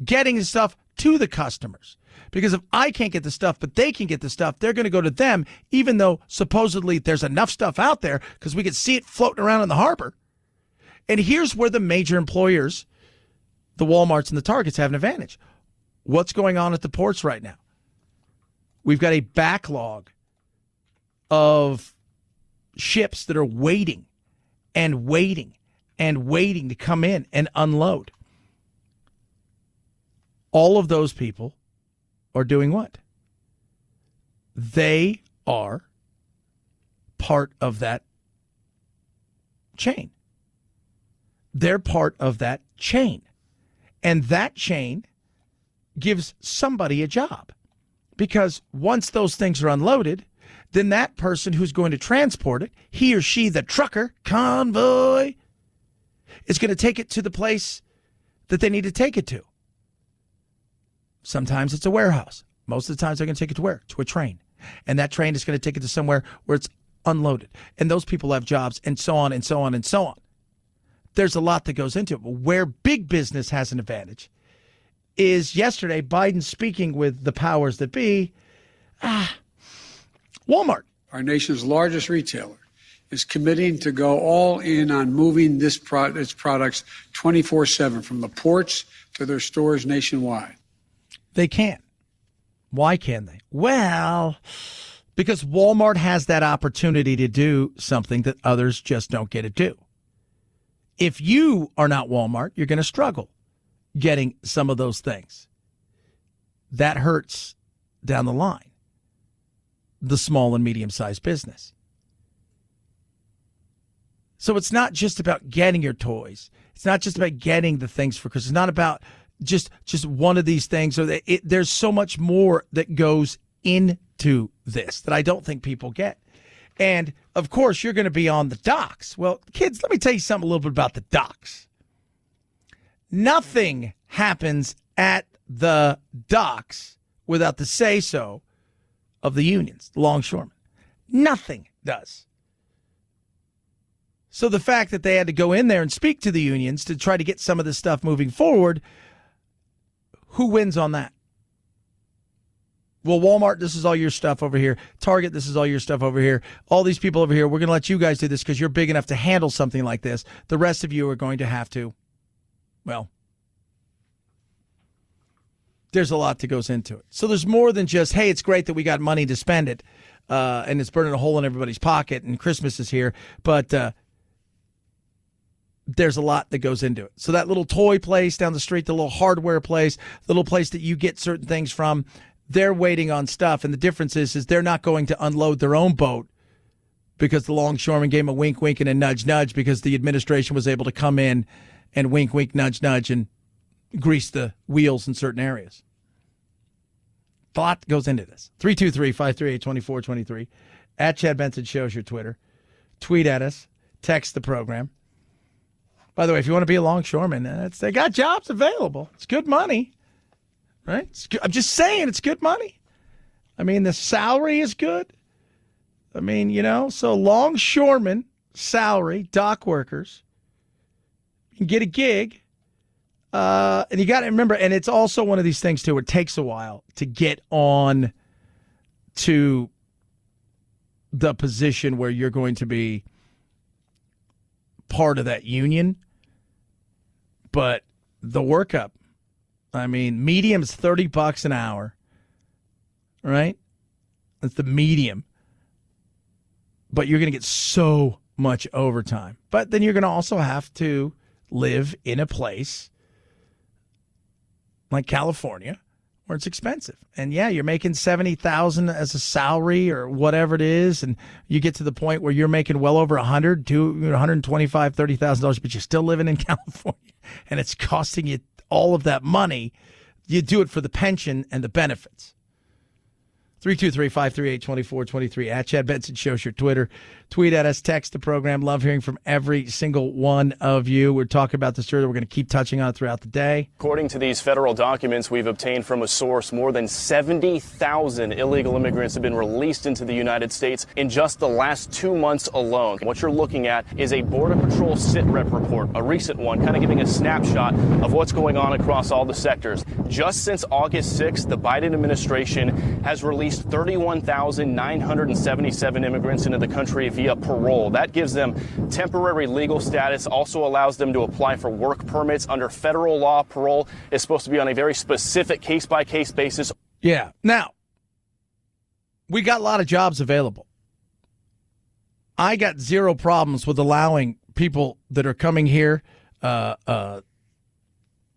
getting the stuff to the customers. Because if I can't get the stuff, but they can get the stuff, they're going to go to them, even though supposedly there's enough stuff out there because we can see it floating around in the harbor. And here's where the major employers, the Walmarts and the Targets, have an advantage. What's going on at the ports right now? We've got a backlog of ships that are waiting and waiting and waiting to come in and unload. All of those people are doing what? They are part of that chain. They're part of that chain. And that chain gives somebody a job. Because once those things are unloaded, then that person who's going to transport it, he or she, the trucker, convoy, is going to take it to the place that they need to take it to. Sometimes it's a warehouse. Most of the times they're going to take it to where? To a train. And that train is going to take it to somewhere where it's unloaded. And those people have jobs, and so on and so on and so on. There's a lot that goes into it. But where big business has an advantage is yesterday Biden speaking with the powers that be. Walmart,
our nation's largest retailer, is committing to go all in on moving its products 24/7 from the ports to their stores nationwide.
They can. Why can they? Well, because Walmart has that opportunity to do something that others just don't get to do. If you are not Walmart, you're going to struggle getting some of those things. That hurts down the line. The small and medium-sized business. So it's not just about getting your toys. It's not just about getting the things for Christmas. It's not about just one of these things. There's so much more that goes into this that I don't think people get. And, of course, you're going to be on the docks. Well, kids, let me tell you something a little bit about the docks. Nothing happens at the docks without the say-so of the unions, the longshoremen. Nothing does. So the fact that they had to go in there and speak to the unions to try to get some of this stuff moving forward, who wins on that? Well, Walmart, this is all your stuff over here. Target, this is all your stuff over here. All these people over here, we're going to let you guys do this because you're big enough to handle something like this. The rest of you are going to have to, well, there's a lot that goes into it. So there's more than just, hey, it's great that we got money to spend it, and it's burning a hole in everybody's pocket, and Christmas is here. But there's a lot that goes into it. So that little toy place down the street, the little hardware place, the little place that you get certain things from, they're waiting on stuff. And the difference is they're not going to unload their own boat because the longshoreman gave them a wink, wink, and a nudge, nudge because the administration was able to come in and wink, wink, nudge, nudge, and grease the wheels in certain areas. A lot goes into this. 323-538-2423. At Chad Benson Show's your Twitter. Tweet at us. Text the program. By the way, if you want to be a longshoreman, they got jobs available. It's good money. Right? I'm just saying it's good money. I mean, the salary is good. I mean, so longshoreman, salary, dock workers, you can get a gig. And you got to remember, and it's also one of these things, too, it takes a while to get on to the position where you're going to be part of that union. But the workup, I mean, medium's $30 an hour, right? That's the medium. But you're going to get so much overtime. But then you're going to also have to live in a place like California, where it's expensive. And yeah, you're making $70,000 as a salary or whatever it is, and you get to the point where you're making well over $125,000, $30,000, but you're still living in California, and it's costing you all of that money. You do it for the pension and the benefits. 323-538-2423. At Chad Benson Show's your Twitter. Tweet at us. Text the program. Love hearing from every single one of you. We're talking about this earlier. We're going to keep touching on it throughout the day.
According to these federal documents we've obtained from a source, more than 70,000 illegal immigrants have been released into the United States in just the last 2 months alone. What you're looking at is a Border Patrol SITREP report, a recent one, kind of giving a snapshot of what's going on across all the sectors. Just since August 6th, the Biden administration has released 31,977 immigrants into the country via parole. That gives them temporary legal status, also allows them to apply for work permits. Under federal law, parole is supposed to be on a very specific case-by-case basis.
Yeah. Now, we got a lot of jobs available. I got zero problems with allowing people that are coming here the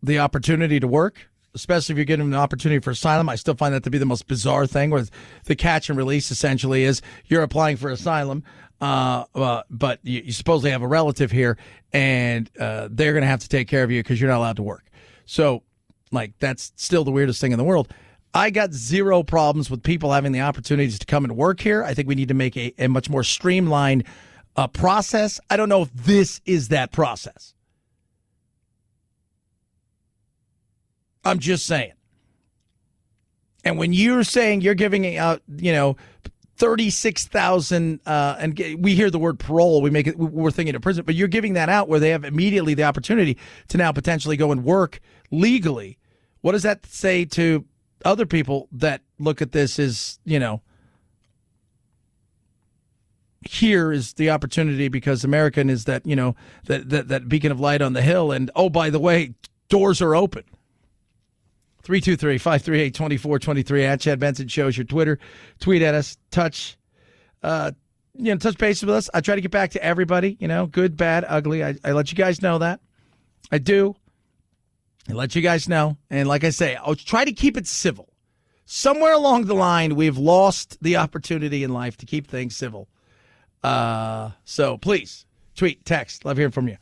opportunity to work. Especially if you're getting an opportunity for asylum. I still find that to be the most bizarre thing, where the catch and release essentially is you're applying for asylum, but you supposedly have a relative here, and they're going to have to take care of you because you're not allowed to work. So, that's still the weirdest thing in the world. I got zero problems with people having the opportunities to come and work here. I think we need to make a much more streamlined process. I don't know if this is that process. I'm just saying. And when you're saying you're giving out, 36,000, and we hear the word parole, we're thinking of prison, but you're giving that out where they have immediately the opportunity to now potentially go and work legally. What does that say to other people that look at this as, here is the opportunity because American is that, that beacon of light on the hill. And, oh, by the way, doors are open. 323-538-2423. At Chad Benson Show's your Twitter. Tweet at us. Touch base with us. I try to get back to everybody, good, bad, ugly. I let you guys know that. I do. I let you guys know. And like I say, I'll try to keep it civil. Somewhere along the line, we've lost the opportunity in life to keep things civil. So please, tweet, text. Love hearing from you.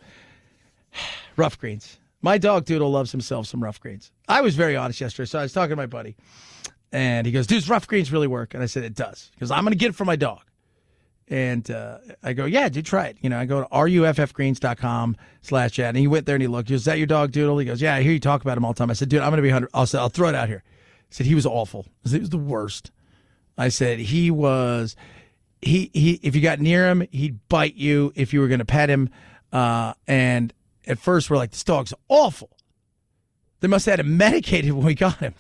Rough greens. My dog Doodle loves himself some rough greens. I was very honest yesterday, so I was talking to my buddy, and he goes, "Dude, rough greens really work?" And I said, "It does." Because I'm going to get it for my dog. And I go, "Yeah, dude, try it." I go to ruffgreens.com/chat, and he went there and he looked. He goes, "Is that your dog, Doodle?" He goes, "Yeah, I hear you talk about him all the time." I said, "Dude, I'm going to be 100." I'll throw it out here. I said, he was awful. I said, he was the worst. I said, he was, if you got near him, he'd bite you if you were going to pet him. And at first, we're like, this dog's awful. They must have had him medicated when we got him.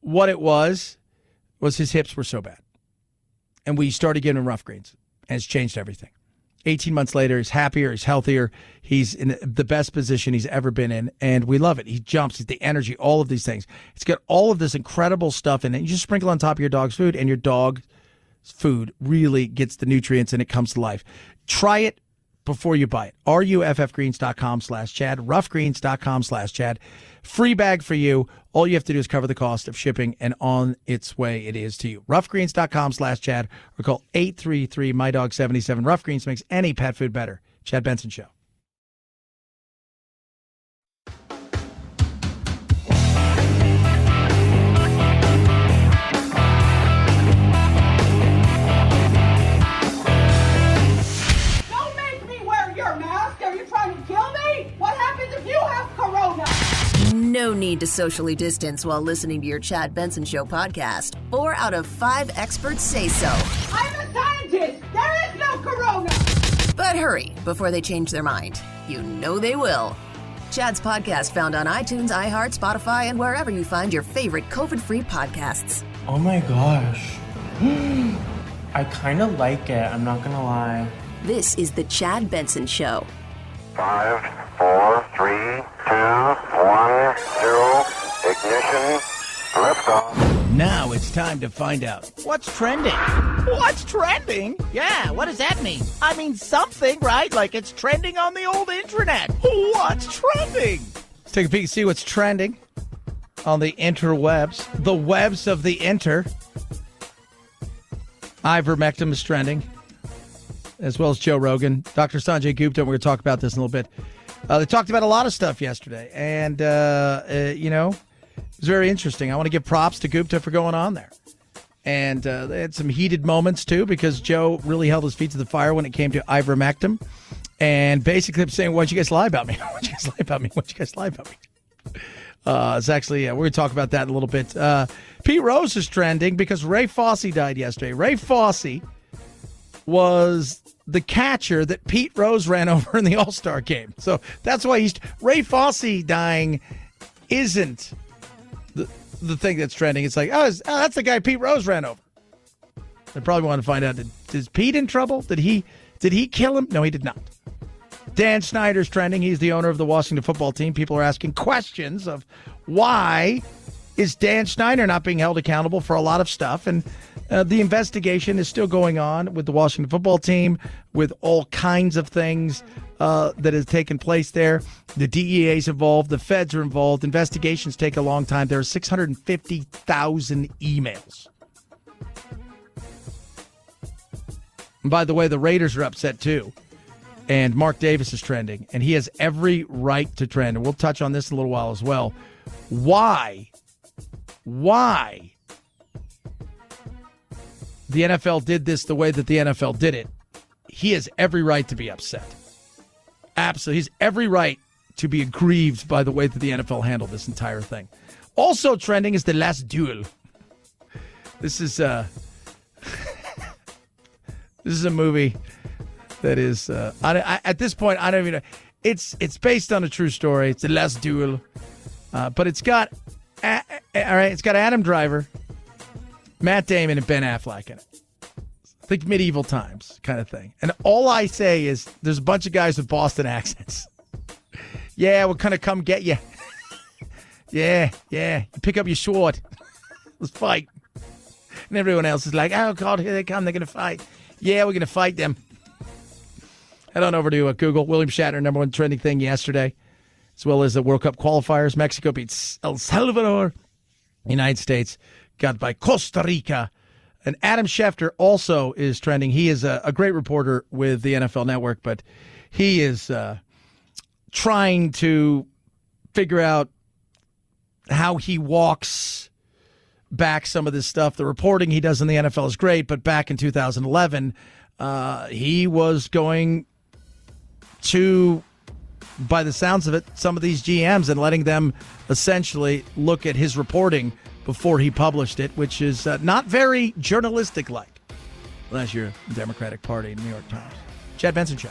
What it was his hips were so bad. And we started giving him rough greens. And it's changed everything. 18 months later, he's happier, he's healthier, he's in the best position he's ever been in, and we love it. He jumps, he's the energy, all of these things. It's got all of this incredible stuff in it. You just sprinkle on top of your dog's food, and your dog's food really gets the nutrients, and it comes to life. Try it before you buy it. ruffgreens.com/Chad, ruffgreens.com/Chad. Free bag for you. All you have to do is cover the cost of shipping, and on its way it is to you. ruffgreens.com/Chad, or call 833-MyDog77. Rough Greens makes any pet food better. Chad Benson Show.
No need to socially distance while listening to your Chad Benson Show podcast. 4 out of 5 experts say so.
I'm a scientist. There is no corona.
But hurry before they change their mind. You know they will. Chad's podcast found on iTunes, iHeart, Spotify, and wherever you find your favorite COVID-free podcasts.
Oh my gosh. I kind of like it. I'm not going to lie.
This is the Chad Benson Show.
5, 4, 3, 2, 1, 0, ignition, liftoff.
Now it's time to find out
what's trending. What's trending? Yeah, what does that mean? I mean something, right? Like it's trending on the old internet. What's trending?
Let's take a peek and see what's trending on the interwebs. The webs of the inter. Ivermectin is trending, as well as Joe Rogan. Dr. Sanjay Gupta, we're going to talk about this in a little bit. They talked about a lot of stuff yesterday, and, it was very interesting. I want to give props to Gupta for going on there. And they had some heated moments, too, because Joe really held his feet to the fire when it came to ivermectin, and basically saying, why'd you guys lie about me? Why'd you guys lie about me? Why'd you guys lie about me? It's actually, we're going to talk about that in a little bit. Pete Rose is trending because Ray Fosse died yesterday. Ray Fosse was the catcher that Pete Rose ran over in the All-Star game. So that's why Ray Fosse dying isn't the thing that's trending. It's like, that's the guy Pete Rose ran over. They probably want to find out, is Pete in trouble? Did he kill him? No, he did not. Dan Snyder's trending. He's the owner of the Washington football team. People are asking questions of why is Dan Snyder not being held accountable for a lot of stuff. And the investigation is still going on with the Washington football team, with all kinds of things that has taken place there. The DEA is involved. The feds are involved. Investigations take a long time. There are 650,000 emails. And by the way, the Raiders are upset too. And Mark Davis is trending. And he has every right to trend. And we'll touch on this in a little while as well. Why the NFL did this the way that the NFL did it, he has every right to be upset. Absolutely. He's every right to be aggrieved by the way that the NFL handled this entire thing. Also trending is The Last Duel. This is a movie that is, at this point, I don't even know. It's based on a true story. It's The Last Duel. But it's got Adam Driver, Matt Damon, and Ben Affleck in it. Think medieval times kind of thing. And all I say is there's a bunch of guys with Boston accents. Yeah, we're going to come get you. Yeah. You pick up your sword. Let's fight. And everyone else is like, oh, God, here they come. They're going to fight. Yeah, we're going to fight them. Head on over to Google. William Shatner, number one trending thing yesterday, as well as the World Cup qualifiers. Mexico beats El Salvador. United States got by Costa Rica. And Adam Schefter also is trending. He is a great reporter with the NFL Network, but he is trying to figure out how he walks back some of this stuff. The reporting he does in the NFL is great, but back in 2011, he was going to, by the sounds of it, some of these GMs and letting them essentially look at his reporting before he published it, which is not very journalistic-like, unless you're the Democratic Party in the New York Times. Chad Benson Show.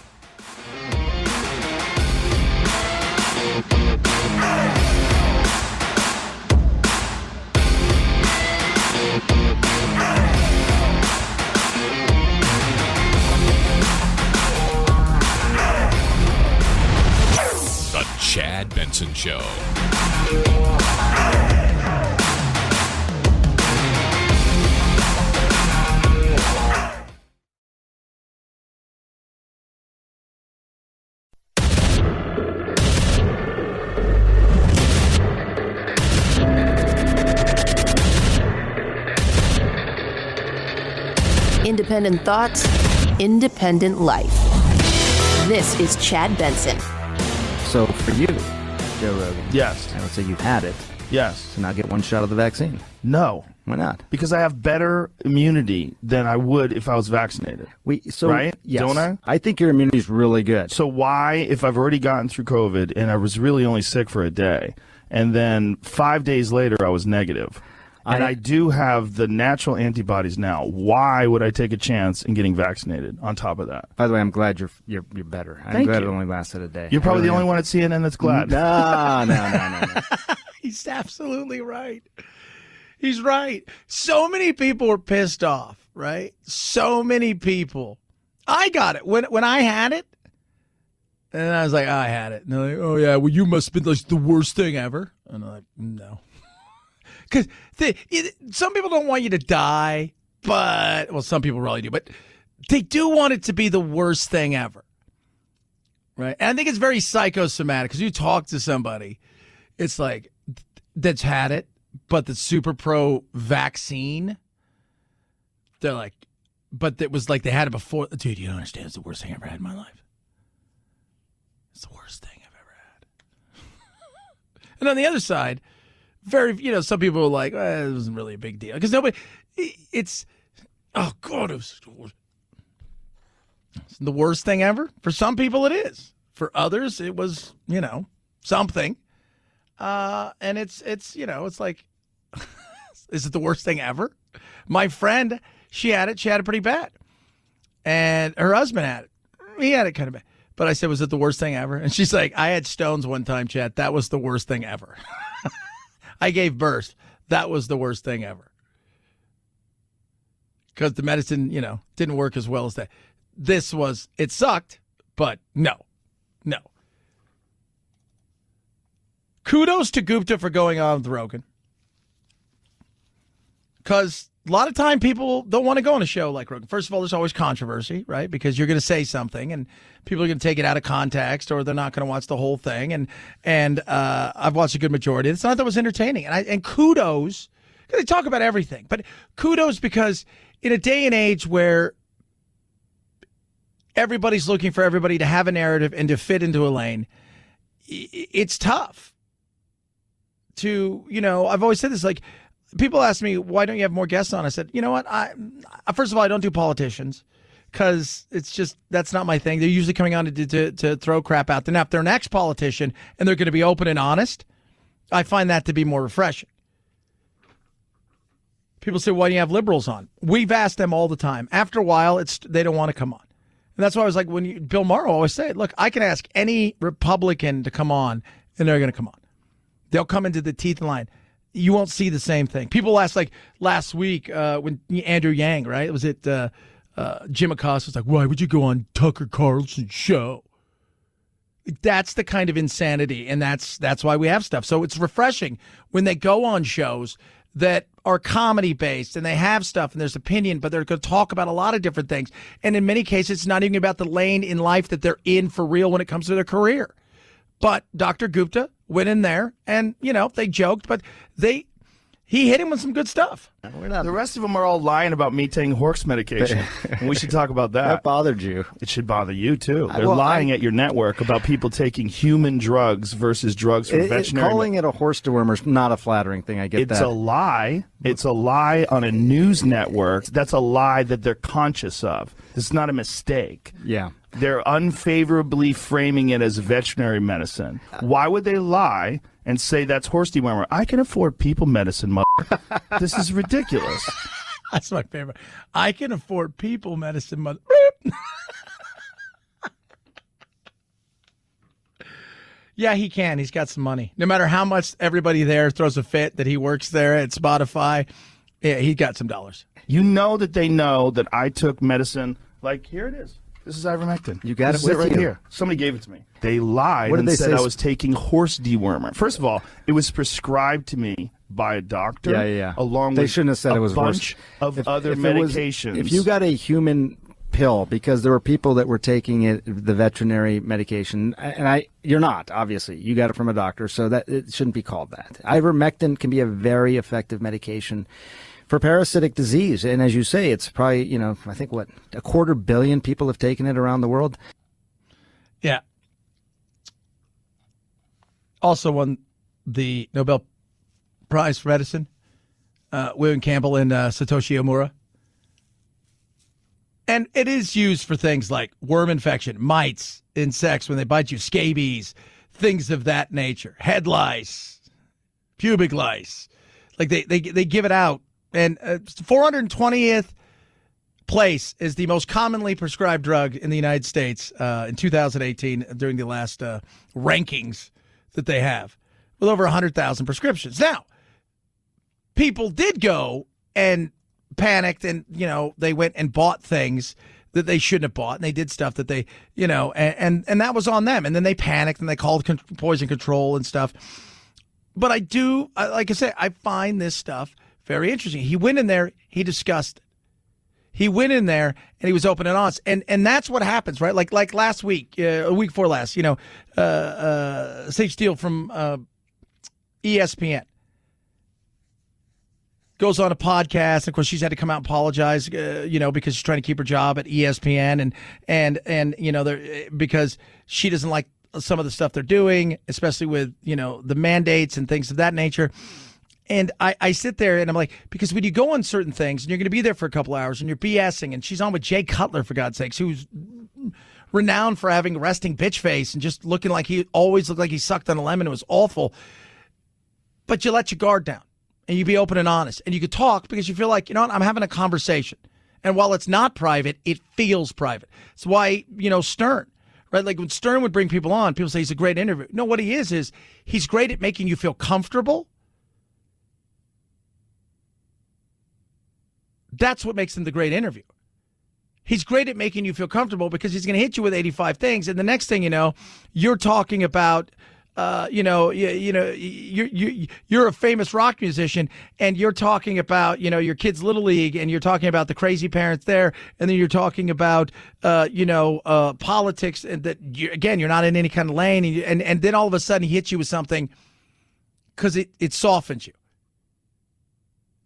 The Chad Benson Show.
Independent thoughts, independent life. This is Chad Benson.
So for you, Joe Rogan.
Yes.
I would say you've had it.
Yes.
To not get one shot of the vaccine.
No.
Why not?
Because I have better immunity than I would if I was vaccinated. Right?
Yes.
Don't I?
I think your immunity is really good.
So why, if I've already gotten through COVID and I was really only sick for a day, and then 5 days later I was negative, and I do have the natural antibodies now, why would I take a chance in getting vaccinated on top of that?
By the way, I'm glad you're better. I'm glad it only lasted a day.
You're probably the only one at CNN that's glad.
No.
He's absolutely right. He's right. So many people were pissed off, right? So many people. I got it. When I had it, and I was like, I had it. And they're like, oh, yeah, well, you must have been like the worst thing ever. And I'm like, no. Because some people don't want you to die, but, well, some people really do, but they do want it to be the worst thing ever. Right? And I think it's very psychosomatic because you talk to somebody, it's like, that's had it, but the super pro vaccine, they're like, but it was like they had it before. Dude, you don't understand. It's the worst thing I ever had in my life. It's the worst thing I've ever had. And on the other side, some people were like, it wasn't really a big deal. Because nobody, oh, God, it's the worst thing ever. For some people, it is. For others, it was, something. And it's like, is it the worst thing ever? My friend, she had it pretty bad. And her husband had it. He had it kind of bad. But I said, was it the worst thing ever? And she's like, I had stones one time, Chad. That was the worst thing ever. I gave birth. That was the worst thing ever. Because the medicine, didn't work as well as that. It sucked, but no. Kudos to Gupta for going on with Rogan. Because a lot of time people don't want to go on a show like Rogan. First of all, there's always controversy, right? Because you're going to say something and people are going to take it out of context or they're not going to watch the whole thing. And I've watched a good majority. It's not that it was entertaining. And kudos, because they talk about everything. But kudos because in a day and age where everybody's looking for everybody to have a narrative and to fit into a lane, it's tough. I've always said this, like, people ask me, why don't you have more guests on? I said, you know what? First of all, I don't do politicians because it's just, that's not my thing. They're usually coming on to throw crap out there. Now, if they're an ex-politician and they're going to be open and honest, I find that to be more refreshing. People say, why do you have liberals on? We've asked them all the time. After a while, they don't want to come on. And that's why I was like, Bill Maher always said, look, I can ask any Republican to come on and they're going to come on. They'll come into the teeth line. You won't see the same thing. People asked, like, last week when Andrew Yang, right? Was it Jim Acosta was like, why would you go on Tucker Carlson's show? That's the kind of insanity, and that's why we have stuff. So it's refreshing when they go on shows that are comedy-based, and they have stuff, and there's opinion, but they're going to talk about a lot of different things. And in many cases, it's not even about the lane in life that they're in for real when it comes to their career. But Dr. Gupta went in there and, they joked, but he hit him with some good stuff.
The rest of them are all lying about me taking horse medication. And we should talk about that.
That bothered you.
It should bother you, too. They're lying at your network about people taking human drugs versus drugs for veterinary.
Calling it a horse dewormer is not a flattering thing. I get that.
It's a lie. It's a lie on a news network. That's a lie that they're conscious of. It's not a mistake.
Yeah.
They're unfavorably framing it as veterinary medicine. Why would they lie and say that's horse dewormer? I can afford people medicine, mother. This is ridiculous.
That's my favorite. I can afford people medicine, mother. Yeah, he can. He's got some money. No matter how much everybody there throws a fit that he works there at Spotify, yeah, he got some dollars.
You know that they know that I took medicine. Like, here it is. This is ivermectin.
You got
this
it with
right
you.
Here. Somebody gave it to me. They lied and said I was taking horse dewormer. First of all, it was prescribed to me by a doctor.
Yeah.
Along
they
with
shouldn't have said it was
a bunch of other medications.
If you got a human pill, because there were people that were taking the veterinary medication, and you're not, obviously. You got it from a doctor, so that it shouldn't be called that. Ivermectin can be a very effective medication for parasitic disease. And as you say, it's probably, I think 250 million people have taken it around the world.
Yeah. Also won the Nobel Prize for Medicine, William Campbell and Satoshi Omura. And it is used for things like worm infection, mites, insects when they bite you, scabies, things of that nature, head lice, pubic lice. Like they give it out. And 420th place is the most commonly prescribed drug in the United States in 2018 during the last rankings that they have, with over 100,000 prescriptions. Now, people did go and panicked and, they went and bought things that they shouldn't have bought, and they did stuff that they, and that was on them. And then they panicked and they called poison control and stuff. But like I said, I find this stuff very interesting. He went in there, he discussed it. He went in there and he was open and honest. And that's what happens, right? Like last week, a week before last, Sage Steele from ESPN goes on a podcast. Of course, she's had to come out and apologize, because she's trying to keep her job at ESPN and because she doesn't like some of the stuff they're doing, especially with, the mandates and things of that nature. And I sit there and I'm like, because when you go on certain things and you're going to be there for a couple hours and you're BSing, and she's on with Jay Cutler, for God's sakes, who's renowned for having a resting bitch face and just looking like he always looked like he sucked on a lemon. It was awful. But you let your guard down and you be open and honest and you could talk because you feel like, I'm having a conversation. And while it's not private, it feels private. It's why, Stern, right? Like when Stern would bring people on, people say he's a great interviewer. No, what he is he's great at making you feel comfortable. That's what makes him the great interviewer. He's great at making you feel comfortable because he's going to hit you with 85 things, and the next thing you know, you're talking about, you're a famous rock musician, and you're talking about, your kid's little league, and you're talking about the crazy parents there, and then you're talking about, politics, and that you're not in any kind of lane, and then all of a sudden he hits you with something because it softens you.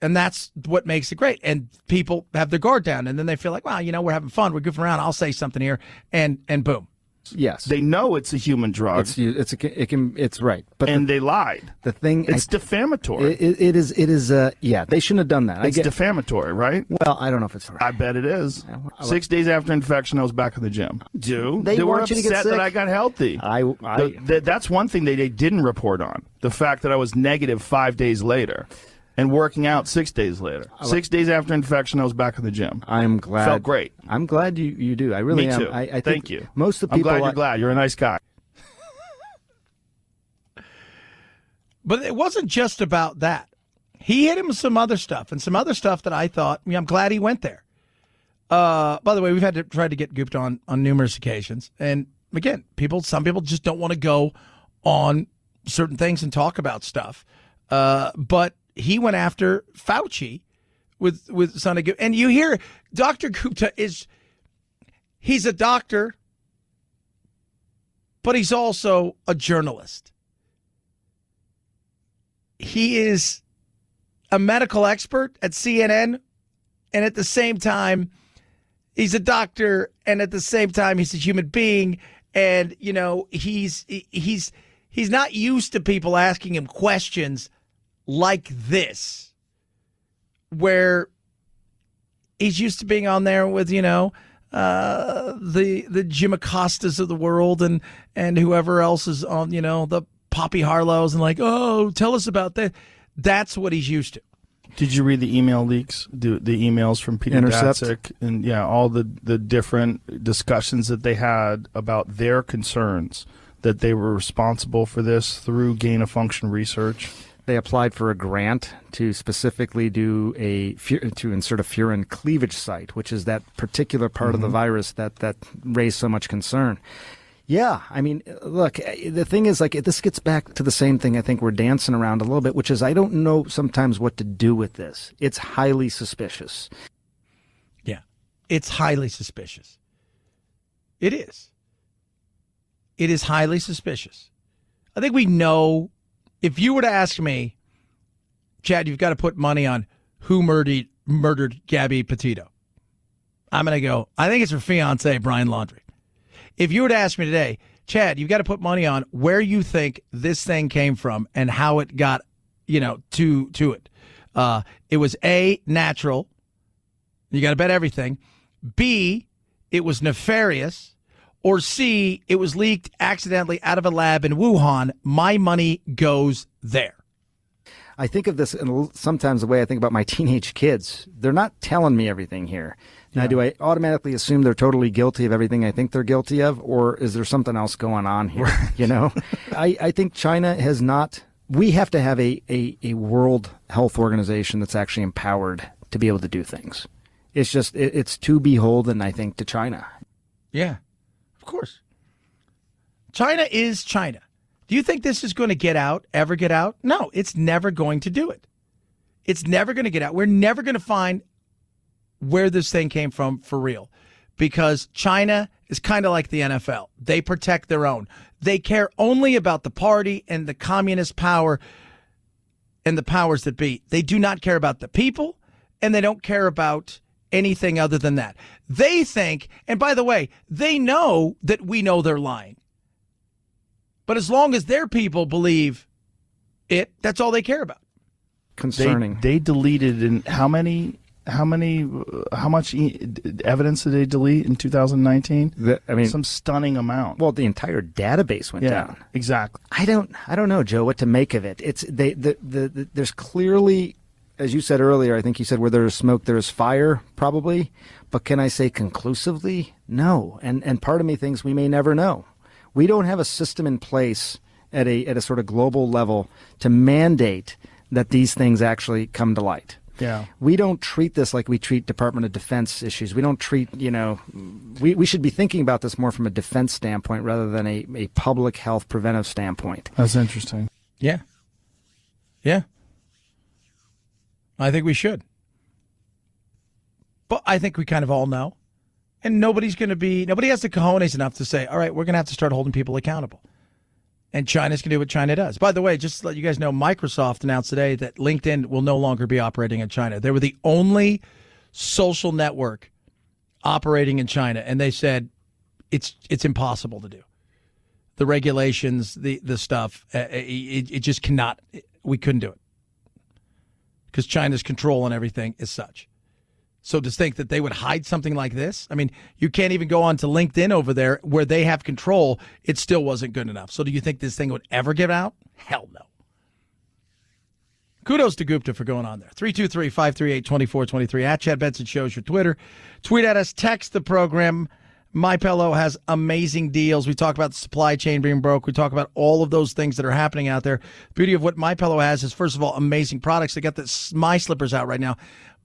And that's what makes it great. And people have their guard down, and then they feel like, wow, we're having fun. We're goofing around. I'll say something here, and boom.
Yes,
they know it's a human drug.
It's right, but
they lied.
The thing,
it's defamatory.
It is. They shouldn't have done that.
It's defamatory, right?
Well, I don't know if it's right.
I bet it is. 6 days after infection, I was back in the gym. They
want
were
you to get
upset
sick.
that I got healthy. That's one thing they didn't report on: the fact that I was negative 5 days later. And working out 6 days later. 6 days after infection, I was back in the gym.
I'm glad.
Felt great.
I'm glad you do. I really am.
Me too.
I think
Thank you.
Most of the people.
I'm glad you're glad. You're a nice guy.
But it wasn't just about that. He hit him with some other stuff, and some other stuff that I thought, I'm glad he went there. By the way, we've had to try to get Gupta on numerous occasions. And again, some people just don't want to go on certain things and talk about stuff. But he went after Fauci with Sanjay Gupta. And you hear Dr. Gupta he's a doctor, but he's also a journalist. He is a medical expert at CNN, and at the same time, he's a doctor, and at the same time, he's a human being. And, he's not used to people asking him questions like this, where he's used to being on there with, the Jim Acostas of the world and whoever else is on, the Poppy Harlows and like, oh, tell us about that. That's what he's used to.
Did you read the email leaks, the emails from Peter Daszak and all the different discussions that they had about their concerns that they were responsible for this through gain-of-function research?
They applied for a grant to specifically do to insert a furin cleavage site, which is that particular part of the virus that raised so much concern. Yeah, I mean, look, the thing is, this gets back to the same thing I think we're dancing around a little bit, which is I don't know sometimes what to do with this. It's highly suspicious.
Yeah, it's highly suspicious. It is. It is highly suspicious. I think we know. If you were to ask me, Chad, you've got to put money on who murdered Gabby Petito? I'm going to go, I think it's her fiance, Brian Laundrie. If you were to ask me today, Chad, you've got to put money on where you think this thing came from and how it got, to it. It was A, natural. You got to bet everything. B, it was nefarious. Or C, it was leaked accidentally out of a lab in Wuhan. My money goes there.
I think of this sometimes the way I think about my teenage kids. They're not telling me everything here. Now, do I automatically assume they're totally guilty of everything I think they're guilty of, or is there something else going on here? I think China has not. We have to have a World Health Organization that's actually empowered to be able to do things. It's just it's too beholden, I think, to China.
Yeah, of course. China is China. Do you think this is going to ever get out? No, it's never going to do it. It's never going to get out. We're never going to find where this thing came from for real, because China is kind of like the NFL. They protect their own. They care only about the party and the communist power and the powers that be. They do not care about the people, and they don't care about anything other than that. They think, and by the way, they know that we know they're lying. But as long as their people believe it, that's all they care about.
Concerning.
They deleted in how much evidence did they delete in 2019? Some stunning amount.
Well, the entire database went down.
Exactly.
I don't know, Joe, what to make of it. There's clearly, as you said earlier, I think you said where there is smoke, there is fire, probably. But can I say conclusively? No. And part of me thinks we may never know. We don't have a system in place at a sort of global level to mandate that these things actually come to light.
Yeah.
We don't treat this like we treat Department of Defense issues. We don't treat, we should be thinking about this more from a defense standpoint rather than a public health preventive standpoint.
That's interesting.
Yeah. Yeah. I think we should. But I think we kind of all know. And nobody has the cojones enough to say, all right, we're going to have to start holding people accountable. And China's going to do what China does. By the way, just to let you guys know, Microsoft announced today that LinkedIn will no longer be operating in China. They were the only social network operating in China, and they said it's impossible to do. The regulations, the stuff, it just cannot. We couldn't do it because China's control on everything is such. So to think that they would hide something like this, I mean, you can't even go on to LinkedIn over there where they have control. It still wasn't good enough. So do you think this thing would ever get out? Hell no. Kudos to Gupta for going on there. 323-538-2423 at Chad Benson Shows your Twitter. Tweet at us, text the program. MyPillow has amazing deals. We talk about the supply chain being broke. We talk about all of those things that are happening out there. The beauty of what MyPillow has is, first of all, amazing products. They got the My Slippers out right now.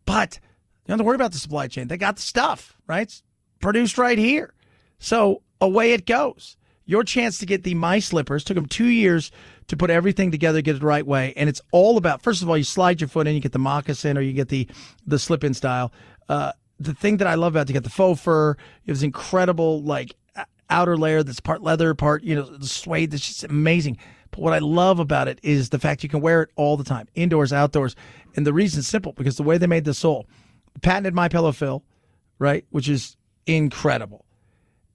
But you don't have to worry about the supply chain. They got the stuff, right? It's produced right here. So away it goes. Your chance to get the My Slippers took them 2 years to put everything together, get it the right way. And it's all about, first of all, you slide your foot in, you get the moccasin or you get the slip-in style. The thing that I love about it, you get the faux fur. You have this incredible outer layer that's part leather, part the suede. That's just amazing. But what I love about it is the fact you can wear it all the time, indoors, outdoors. And the reason's simple, because the way they made the sole, patented MyPillow fill, right, which is incredible,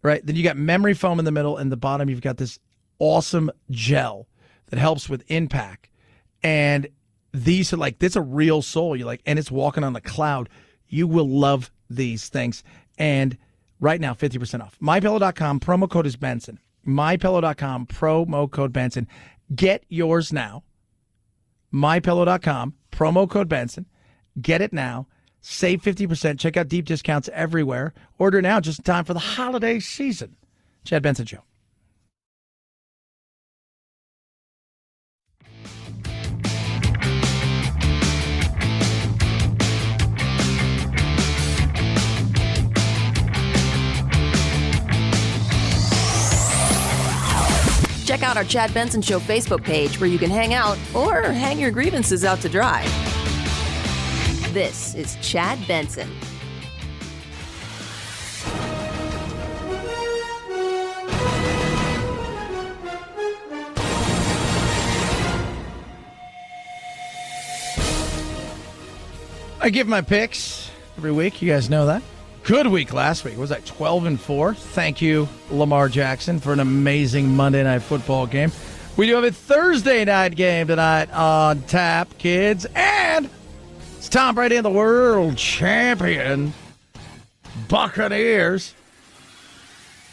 right? Then you got memory foam in the middle, and the bottom you've got this awesome gel that helps with impact. And these are this a real sole. And it's walking on a cloud. You will love these things. And right now, 50% off. MyPillow.com, promo code is Benson. MyPillow.com, promo code Benson. Get yours now. MyPillow.com, promo code Benson. Get it now. Save 50%. Check out deep discounts everywhere. Order now, just in time for the holiday season. Chad Benson Show.
Check out our Chad Benson Show Facebook page where you can hang out or hang your grievances out to dry. This is Chad Benson.
I give my picks every week. You guys know that. Good week last week. What was that 12-4? Thank you, Lamar Jackson, for an amazing Monday Night Football game. We do have a Thursday night game tonight on tap, kids. And it's Tom Brady and the world champion Buccaneers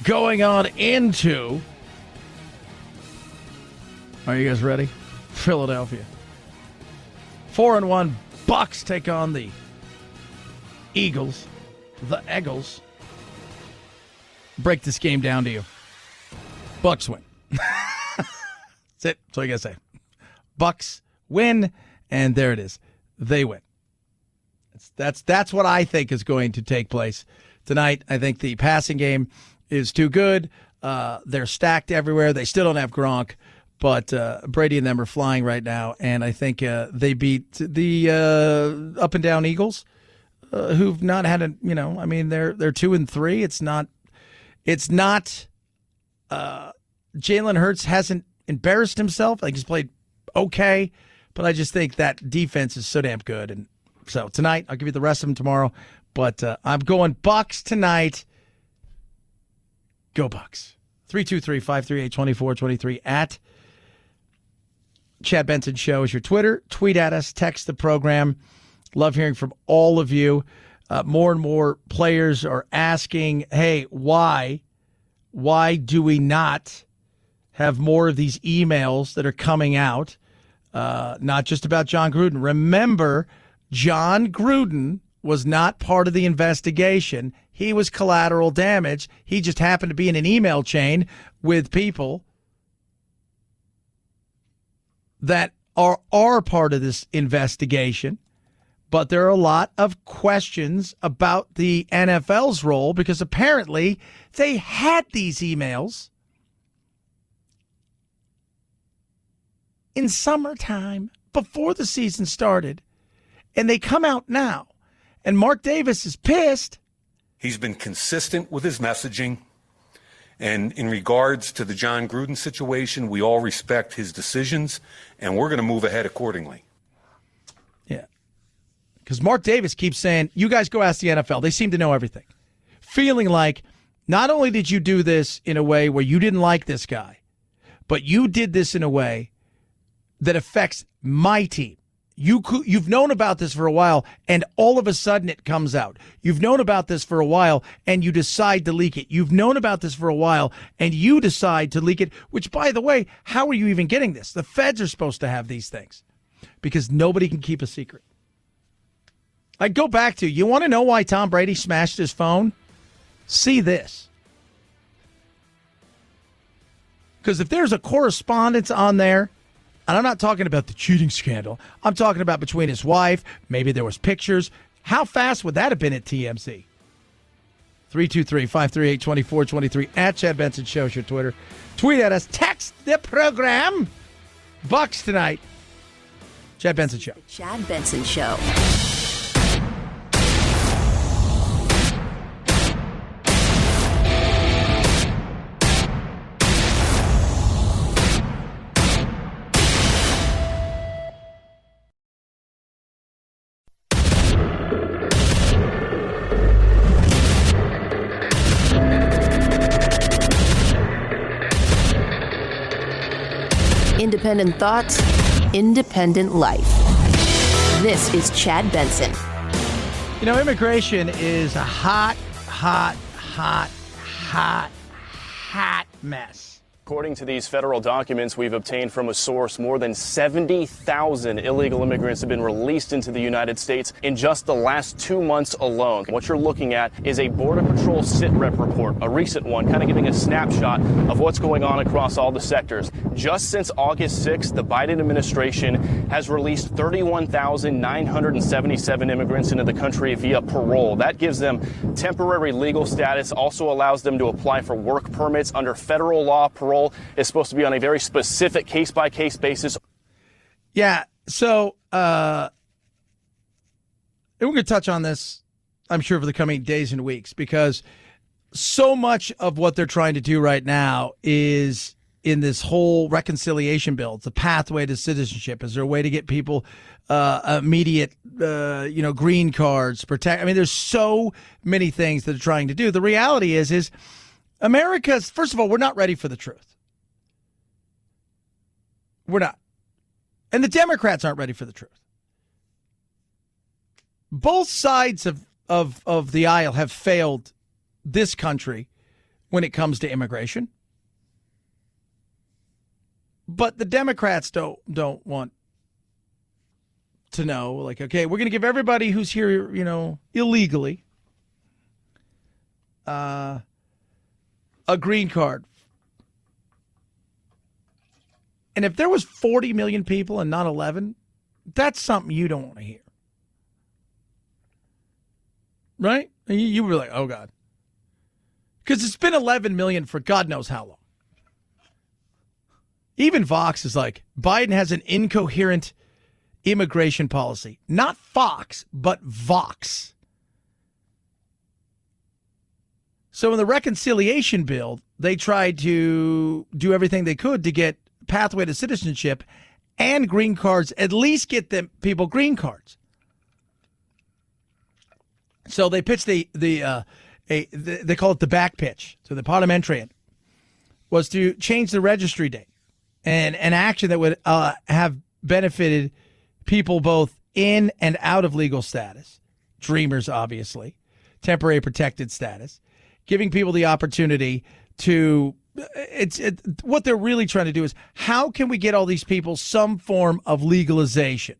going on into... Are you guys ready? Philadelphia. 4-1 Bucs take on the Eagles. The Eagles. Break this game down to you. Bucs win. That's it. That's all you gotta say. Bucs win, and there it is. They win. That's what I think is going to take place tonight. I think the passing game is too good. They're stacked everywhere. They still don't have Gronk, but Brady and them are flying right now, and I think they beat the up and down Eagles, who've not had a they're 2-3. It's not. Jalen Hurts hasn't embarrassed himself. Like, he's played okay, but I just think that defense is so damn good. And so tonight, I'll give you the rest of them tomorrow, but I'm going Bucs tonight. Go Bucs. 323-538-2423 at Chad Benson Show is your Twitter. Tweet at us. Text the program. Love hearing from all of you. More and more players are asking, hey, why do we not have more of these emails that are coming out? Not just about John Gruden. Remember, John Gruden was not part of the investigation. He was collateral damage. He just happened to be in an email chain with people that are part of this investigation. But there are a lot of questions about the NFL's role because apparently they had these emails in summertime before the season started, and they come out now. And Mark Davis is pissed.
He's been consistent with his messaging. And in regards to the John Gruden situation, we all respect his decisions, and we're going to move ahead accordingly.
Yeah. Because Mark Davis keeps saying, you guys go ask the NFL. They seem to know everything. Feeling like not only did you do this in a way where you didn't like this guy, but you did this in a way that affects my team. You've known about this for a while, and all of a sudden it comes out. You've known about this for a while, and you decide to leak it. You've known about this for a while, and you decide to leak it, which, by the way, how are you even getting this? The feds are supposed to have these things because nobody can keep a secret. I go back to, you want to know why Tom Brady smashed his phone? See this. Because if there's a correspondence on there, and I'm not talking about the cheating scandal. I'm talking about between his wife. Maybe there was pictures. How fast would that have been at TMZ? 323-538-2423 at Chad Benson Show is your Twitter. Tweet at us. Text the program. Bucs tonight. Chad Benson Show.
The Chad Benson Show. Independent thoughts, independent life. This is Chad Benson.
You know, immigration is a hot mess.
According to these federal documents we've obtained from a source, more than 70,000 illegal immigrants have been released into the United States in just the last 2 months alone. What you're looking at is a Border Patrol sit-rep report, a recent one, kind of giving a snapshot of what's going on across all the sectors. Just since August 6th, the Biden administration has released 31,977 immigrants into the country via parole. That gives them temporary legal status, also allows them to apply for work permits under federal law. Parole is supposed to be on a very specific case-by-case basis.
Yeah, so and we're going to touch on this, I'm sure, for the coming days and weeks, because so much of what they're trying to do right now is in this whole reconciliation bill. It's a pathway to citizenship. Is there a way to get people immediate, green cards? Protect. I mean, there's so many things that they're trying to do. The reality is America's, first of all, we're not ready for the truth. We're not. And the Democrats aren't ready for the truth. Both sides of the aisle have failed this country when it comes to immigration. But the Democrats don't want to know, like, okay, we're going to give everybody who's here, illegally, a green card. And if there was 40 million people and not 11, that's something you don't want to hear. Right? And you were like, oh, God. Because it's been 11 million for God knows how long. Even Vox is like, Biden has an incoherent immigration policy. Not Fox, but Vox. So in the reconciliation bill, they tried to do everything they could to get pathway to citizenship and green cards, at least get them people green cards. So they pitched they call it the back pitch. So the parliamentarian was to change the registry date, and an action that would have benefited people both in and out of legal status, dreamers obviously, temporary protected status, giving people the opportunity to. What they're really trying to do is, how can we get all these people some form of legalization?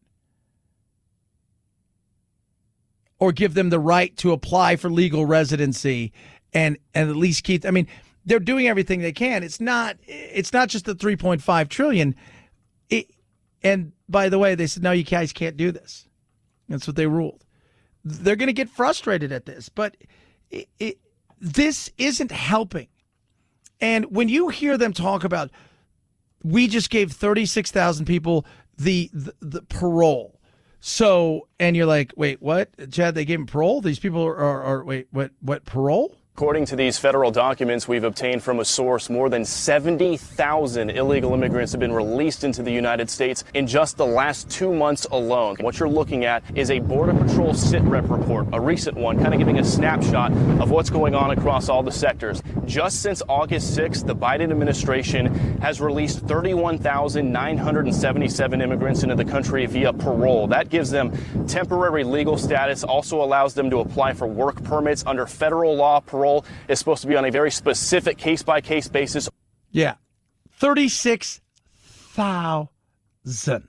Or give them the right to apply for legal residency and at least keep. I mean, they're doing everything they can. It's not just the $3.5 trillion. And by the way, they said, no, you guys can't do this. That's what they ruled. They're going to get frustrated at this, but this isn't helping. And when you hear them talk about, we just gave 36,000 people the parole. So, and you're like, wait, what? Chad, they gave him parole? These people are wait, what, parole?
According to these federal documents we've obtained from a source, more than 70,000 illegal immigrants have been released into the United States in just the last 2 months alone. What you're looking at is a Border Patrol SITREP report, a recent one, kind of giving a snapshot of what's going on across all the sectors. Just since August 6th, the Biden administration has released 31,977 immigrants into the country via parole. That gives them temporary legal status, also allows them to apply for work permits under federal law. Parole is supposed to be on a very specific case-by-case basis.
Yeah. 36,000.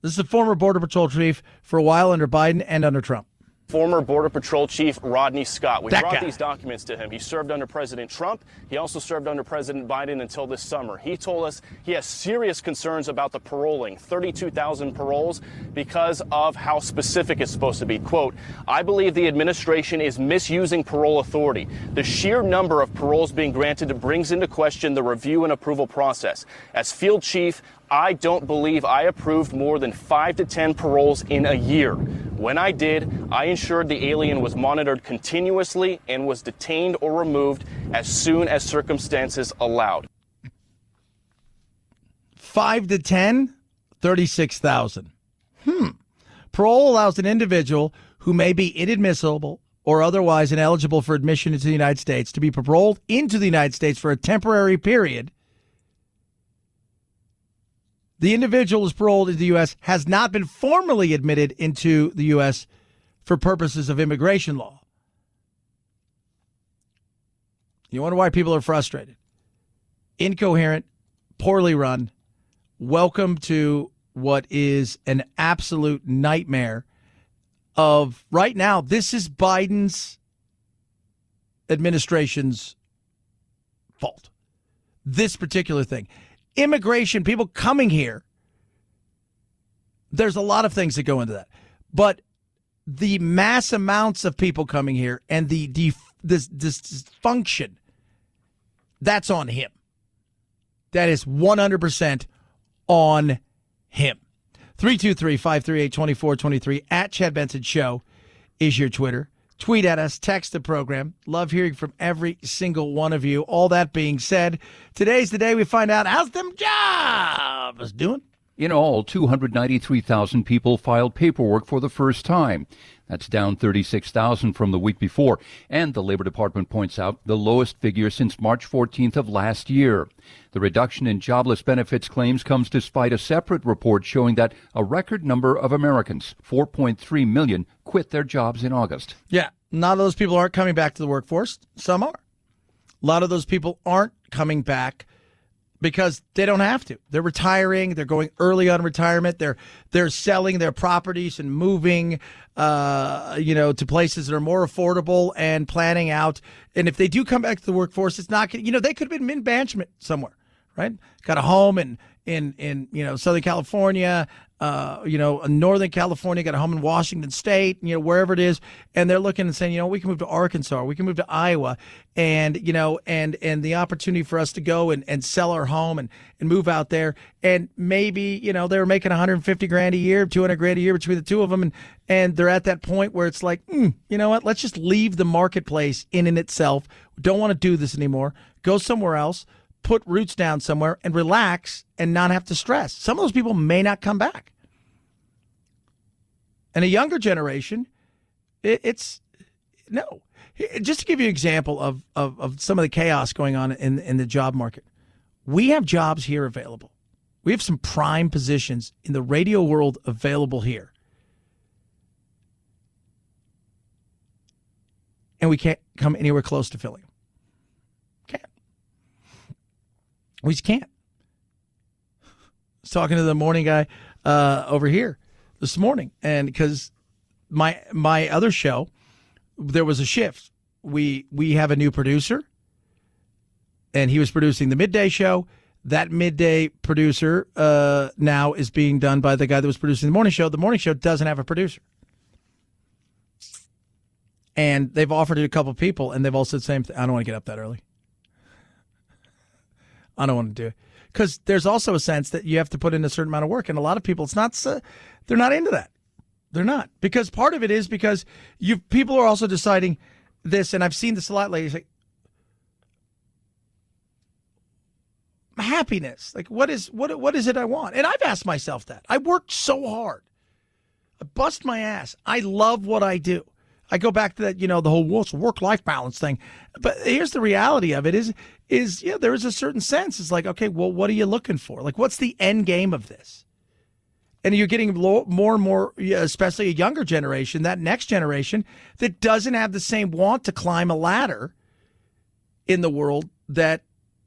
This is the former Border Patrol chief for a while under Biden and under Trump.
Former Border Patrol Chief Rodney Scott. We brought
guy.
these documents to him. He served under President Trump. He also served under President Biden until this summer. He told us he has serious concerns about the paroling, 32,000 paroles, because of how specific it's supposed to be. Quote, I believe the administration is misusing parole authority. The sheer number of paroles being granted brings into question the review and approval process. As field chief, I don't believe I approved more than 5 to 10 paroles in a year. When I did, I ensured the alien was monitored continuously and was detained or removed as soon as circumstances allowed.
5 to 10, 36,000. Parole allows an individual who may be inadmissible or otherwise ineligible for admission into the United States to be paroled into the United States for a temporary period. The individual is paroled into the U.S., has not been formally admitted into the U.S. for purposes of immigration law. You wonder why people are frustrated. Incoherent, poorly run. Welcome to what is an absolute nightmare of right now. This is Biden's administration's fault. This particular thing. Immigration, people coming here, there's a lot of things that go into that. But the mass amounts of people coming here and this dysfunction, that's on him. That is 100% on him. 323-538-2423 at Chad Benson Show is your Twitter. Tweet at us, text the program. Love hearing from every single one of you. All that being said, today's the day we find out how's them jobs doing.
In all, 293,000 people filed paperwork for the first time. That's down 36,000 from the week before. And the Labor Department points out the lowest figure since March 14th of last year. The reduction in jobless benefits claims comes despite a separate report showing that a record number of Americans, 4.3 million, quit their jobs in August.
Yeah, a lot of those people aren't coming back to the workforce. Some are. A lot of those people aren't coming back because they don't have to. They're retiring. They're going early on retirement. They're selling their properties and moving, to places that are more affordable and planning out. And if they do come back to the workforce, it's not, they could have been mid-banishment somewhere, right? Got a home in Southern California, Northern California, got a home in Washington State, wherever it is, and they're looking and saying, we can move to Arkansas, we can move to Iowa, and the opportunity for us to go and sell our home and move out there, and maybe they were making $150,000 a year, $200,000 a year between the two of them, and they're at that point where it's like, you know what, let's just leave the marketplace in itself. We don't want to do this anymore. Go somewhere else. Put roots down somewhere and relax and not have to stress. Some of those people may not come back. And a younger generation, it's no. Just to give you an example of some of the chaos going on in the job market, we have jobs here available. We have some prime positions in the radio world available here. And we can't come anywhere close to filling them. We just can't. I was talking to the morning guy over here this morning, and because my other show, there was a shift. We have a new producer, and he was producing the midday show. That midday producer now is being done by the guy that was producing the morning show. The morning show doesn't have a producer. And they've offered it to a couple of people, and they've all said the same thing. I don't want to get up that early. I don't want to do it. Because there's also a sense that you have to put in a certain amount of work. And a lot of people, they're not into that. They're not. Because part of it is because people are also deciding this, and I've seen this a lot lately. It's like, happiness. Like, what is it I want? And I've asked myself that. I worked so hard. I bust my ass. I love what I do. I go back to that, the whole work-life balance thing. But here's the reality of it is there is a certain sense. It's like, okay, well, what are you looking for? Like, what's the end game of this? And you're getting more and more, especially a younger generation, that next generation that doesn't have the same want to climb a ladder in the world that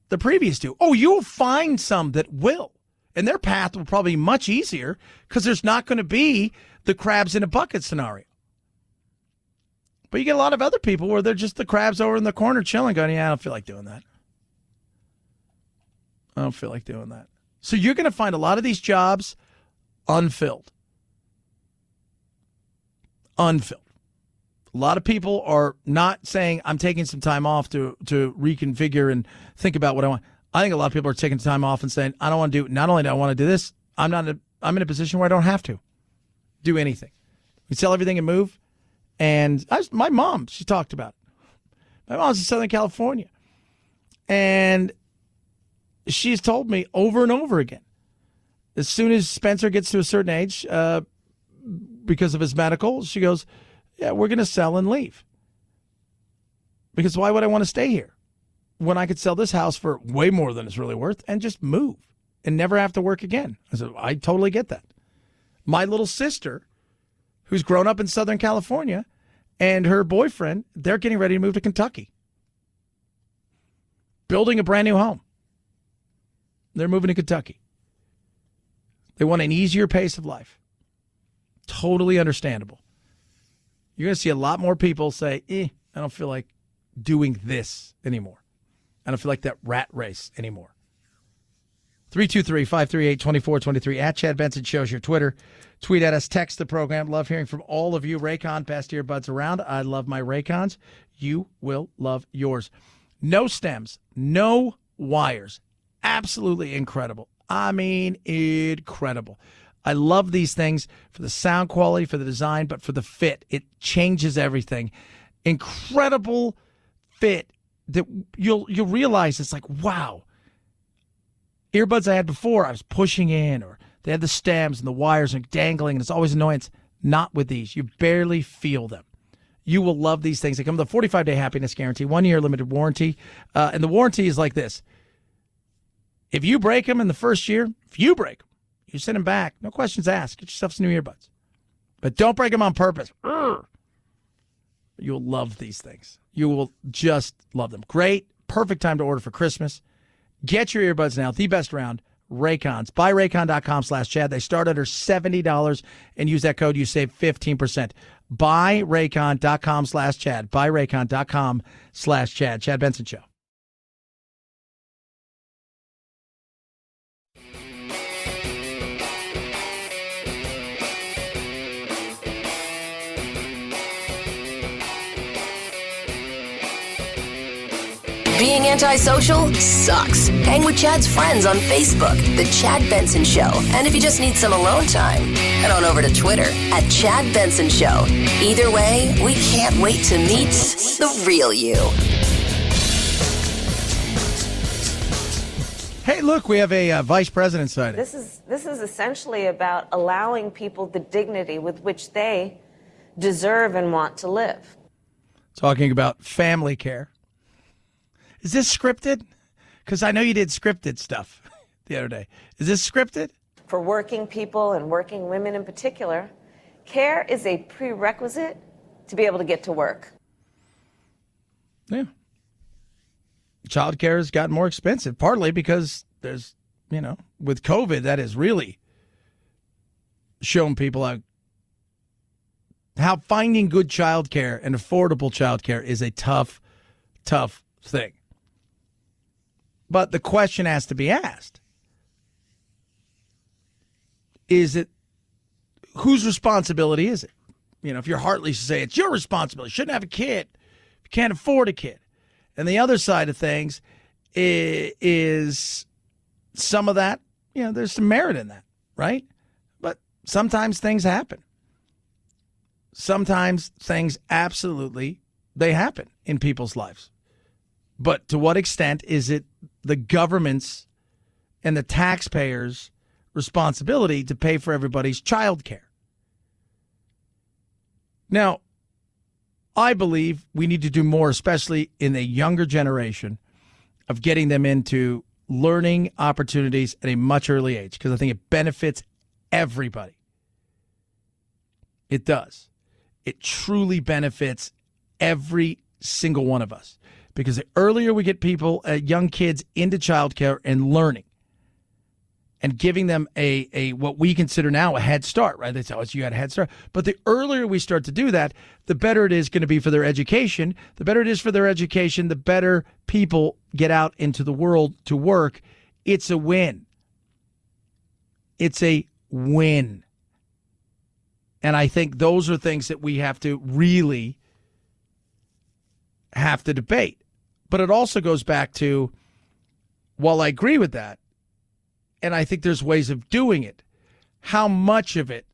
the previous do. Oh, you'll find some that will. And their path will probably be much easier because there's not going to be the crabs in a bucket scenario. But you get a lot of other people where they're just the crabs over in the corner chilling, going, I don't feel like doing that. I don't feel like doing that. So you're going to find a lot of these jobs unfilled. Unfilled. A lot of people are not saying, I'm taking some time off to reconfigure and think about what I want. I think a lot of people are taking time off and saying, I don't want to do, not only do I want to do this, I'm in a position where I don't have to do anything. We sell everything and move. And my mom, she talked about it. My mom's in Southern California. And she's told me over and over again, as soon as Spencer gets to a certain age, because of his medical, she goes, yeah, we're going to sell and leave. Because why would I want to stay here when I could sell this house for way more than it's really worth and just move and never have to work again? I said, I totally get that. My little sister, who's grown up in Southern California, and her boyfriend, they're getting ready to move to Kentucky. Building a brand new home. They're moving to Kentucky. They want an easier pace of life. Totally understandable. You're going to see a lot more people say, I don't feel like doing this anymore. I don't feel like that rat race anymore. 323-538-2423 at Chad Benson Shows your Twitter. Tweet at us, text the program. Love hearing from all of you. Raycon, best earbuds around. I love my Raycons. You will love yours. No stems, no wires. Absolutely incredible. I mean, incredible. I love these things for the sound quality, for the design, but for the fit. It changes everything. incredible fit that you'll realize it's like, wow. Earbuds I had before, I was pushing in, or they had the stems and the wires and dangling, and it's always annoyance. Not with these. You barely feel them. You will love these things. They come with a 45-day happiness guarantee, 1-year limited warranty, and the warranty is like this. If you break them in the first year, you send them back. No questions asked. Get yourself some new earbuds. But don't break them on purpose. You'll love these things. You will just love them. Great. Perfect time to order for Christmas. Get your earbuds now. The best around. Raycons. Buy Raycon.com/Chad. They start under $70 and use that code. You save 15%. Buy Raycon.com/Chad. Buy Raycon.com/Chad. Chad Benson Show.
Being antisocial sucks. Hang with Chad's friends on Facebook, The Chad Benson Show. And if you just need some alone time, head on over to Twitter at Chad Benson Show. Either way, we can't wait to meet the real you.
Hey, look, we have a vice president signing.
This is essentially about allowing people the dignity with which they deserve and want to live.
Talking about family care. Is this scripted? Because I know you did scripted stuff the other day. Is this scripted?
For working people and working women in particular, care is a prerequisite to be able to get to work.
Yeah. Child care has gotten more expensive, partly because there's, with COVID, that has really shown people how finding good child care and affordable child care is a tough, tough thing. But the question has to be asked. Is it, whose responsibility is it? If you're Hartley, say it's your responsibility. You shouldn't have a kid if you can't afford a kid. And the other side of things is some of that, there's some merit in that, right? But sometimes things happen. Sometimes things absolutely, they happen in people's lives. But to what extent is it the government's and the taxpayers' responsibility to pay for everybody's child care? Now, I believe we need to do more, especially in the younger generation, of getting them into learning opportunities at a much early age, because I think it benefits everybody. It does. It truly benefits every single one of us. Because the earlier we get people, young kids, into childcare and learning and giving them a what we consider now a head start, right? They say, oh, so you got a head start. But the earlier we start to do that, the better it is going to be for their education. The better it is for their education, the better people get out into the world to work. It's a win. It's a win. And I think those are things that we have to really have to debate. But it also goes back to, while I agree with that, and I think there's ways of doing it, how much of it?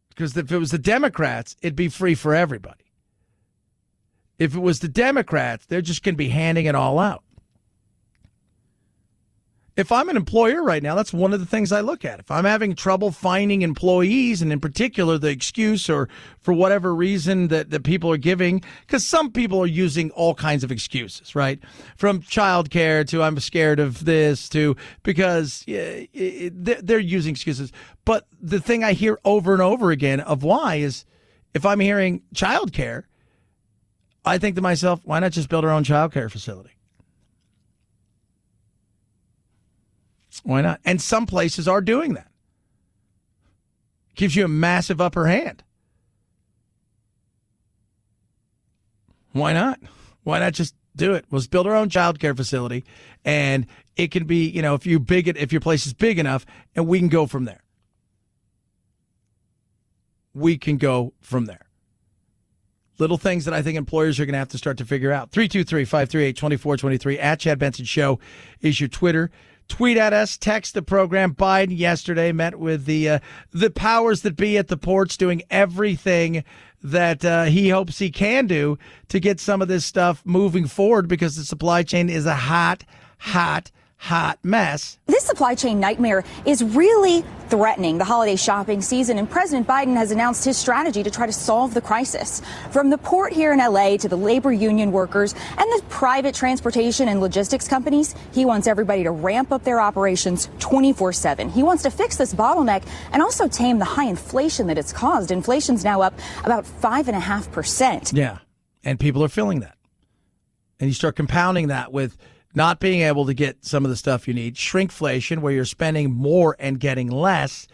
Because if it was the Democrats, it'd be free for everybody. If it was the Democrats, they're just going to be handing it all out. If I'm an employer right now, that's one of the things I look at. If I'm having trouble finding employees, and in particular the excuse or for whatever reason that people are giving, because some people are using all kinds of excuses, right? From childcare to I'm scared of this to because they're using excuses. But the thing I hear over and over again of why is if I'm hearing childcare, I think to myself, why not just build our own childcare facility? Why not? And some places are doing that. Gives you a massive upper hand. Why not? Why not just do it? Let's build our own child care facility, and it can be, if your place is big enough, and we can go from there. We can go from there. Little things that I think employers are going to have to start to figure out. 323-538-2423 at Chad Benson Show is your Twitter. Tweet at us, text the program. Biden yesterday met with the powers that be at the ports, doing everything that he hopes he can do to get some of this stuff moving forward, because the supply chain is a hot mess.
This supply chain nightmare is really threatening the holiday shopping season, and President Biden has announced his strategy to try to solve the crisis. From the port here in LA to the labor union workers and the private transportation and logistics companies, he wants everybody to ramp up their operations 24/7. He wants to fix this bottleneck and also tame the high inflation that it's caused. Inflation's now up about 5.5%.
Yeah, and people are feeling that. And you start compounding that with not being able to get some of the stuff you need, shrinkflation, where you're spending more and getting less.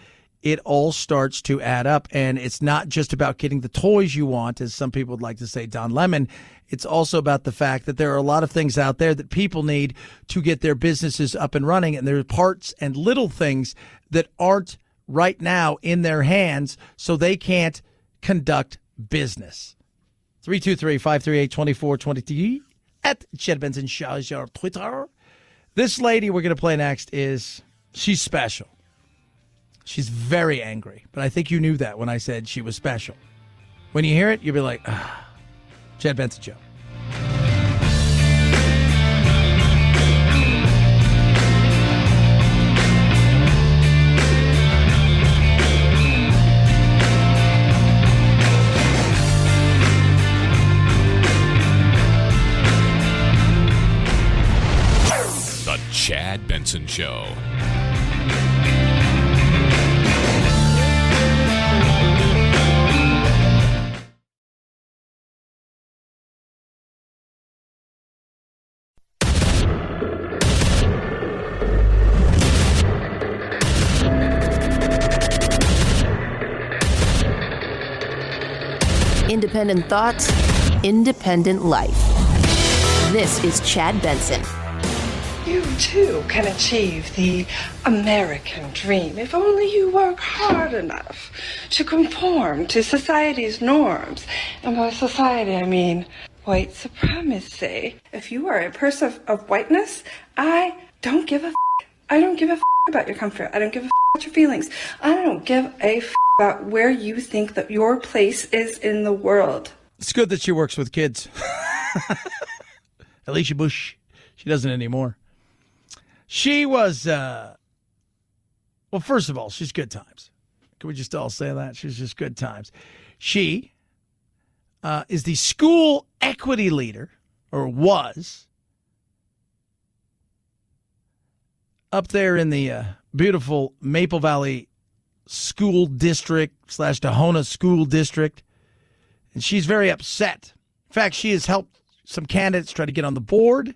It all starts to add up. And it's not just about getting the toys you want, as some people would like to say, Don Lemon. It's also about the fact that there are a lot of things out there that people need to get their businesses up and running. And there are parts and little things that aren't right now in their hands, so they can't conduct business. 323-538-2423. At Chad Benson Show is your Twitter. This lady we're going to play next she's special. She's very angry, but I think you knew that when I said she was special. When you hear it, you'll be like, Chad Benson Show.
Chad Benson Show.
Independent thoughts, independent life. This is Chad Benson.
You too can achieve the American dream if only you work hard enough to conform to society's norms. And by society, I mean white supremacy. If you are a person of whiteness, I don't give a f***. I don't give a f*** about your comfort. I don't give a f*** about your feelings. I don't give a f*** about where you think that your place is in the world.
It's good that she works with kids. Alicia Bush. She doesn't anymore. She was, well, first of all, she's good times. Can we just all say that? She's just good times. She is the school equity leader, or was, up there in the beautiful Maple Valley School District / Tahona School District. And she's very upset. In fact, she has helped some candidates try to get on the board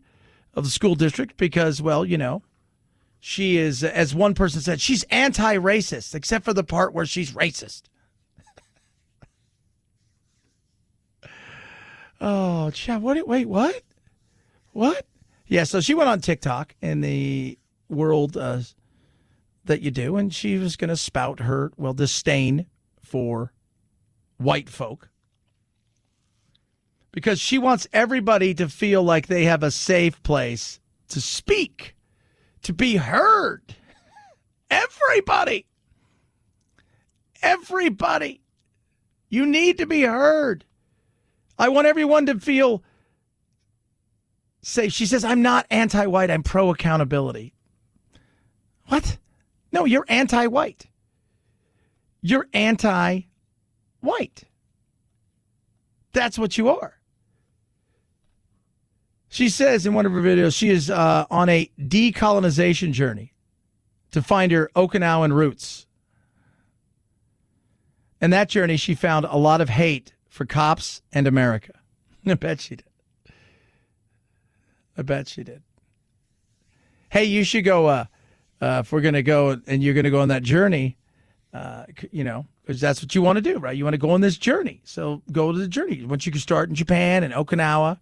of the school district because, well, you know, she is, as one person said, she's anti-racist, except for the part where she's racist. Oh, Chad, wait, what? What? Yeah, so she went on TikTok in the world that you do, and she was going to spout her, well, disdain for white folk. Because she wants everybody to feel like they have a safe place to speak, to be heard. Everybody. Everybody. You need to be heard. I want everyone to feel safe. She says, I'm not anti-white, I'm pro-accountability. What? No, you're anti-white. You're anti-white. That's what you are. She says in one of her videos she is on a decolonization journey to find her Okinawan roots. And that journey, she found a lot of hate for cops and America. I bet she did. I bet she did. Hey, you should go, if we're going to go and you're going to go on that journey, you know, because that's what you want to do, right? You want to go on this journey. So go to the journey. Once you can start in Japan and Okinawa,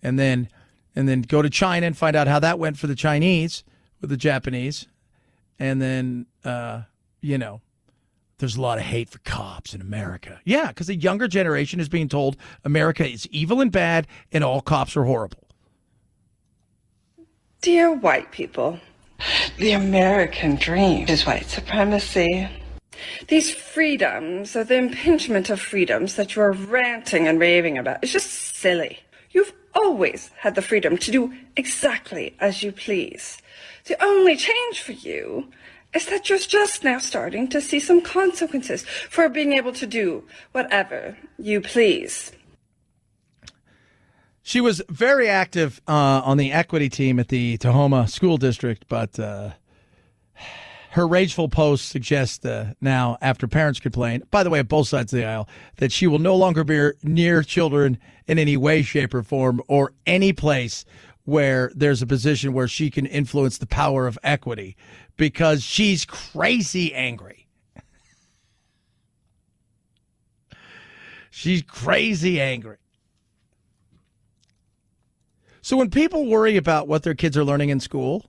and then go to China and find out how that went for the Chinese with the Japanese. And then, you know, there's a lot of hate for cops in America. Yeah, because the younger generation is being told America is evil and bad and all cops are horrible.
Dear white people, the American dream is white supremacy. These freedoms, or the impingement of freedoms that you are ranting and raving about, is just silly. You've always had the freedom to do exactly as you please. The only change for you is that you're just now starting to see some consequences for being able to do whatever you please.
She was very active on the equity team at the Tahoma School District, but her rageful posts suggest now, after parents complain, by the way, at both sides of the aisle, that she will no longer be near children in any way, shape, or form, or any place where there's a position where she can influence the power of equity, because she's crazy angry. She's crazy angry. So when people worry about what their kids are learning in school,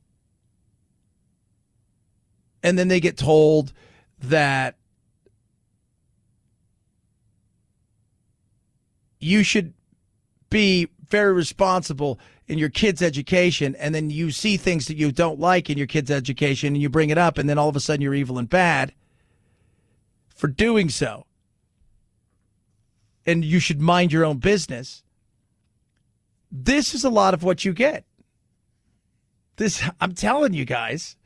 and then they get told that you should be very responsible in your kid's education, and then you see things that you don't like in your kid's education, and you bring it up, and then all of a sudden you're evil and bad for doing so, and you should mind your own business. This is a lot of what you get. I'm telling you guys,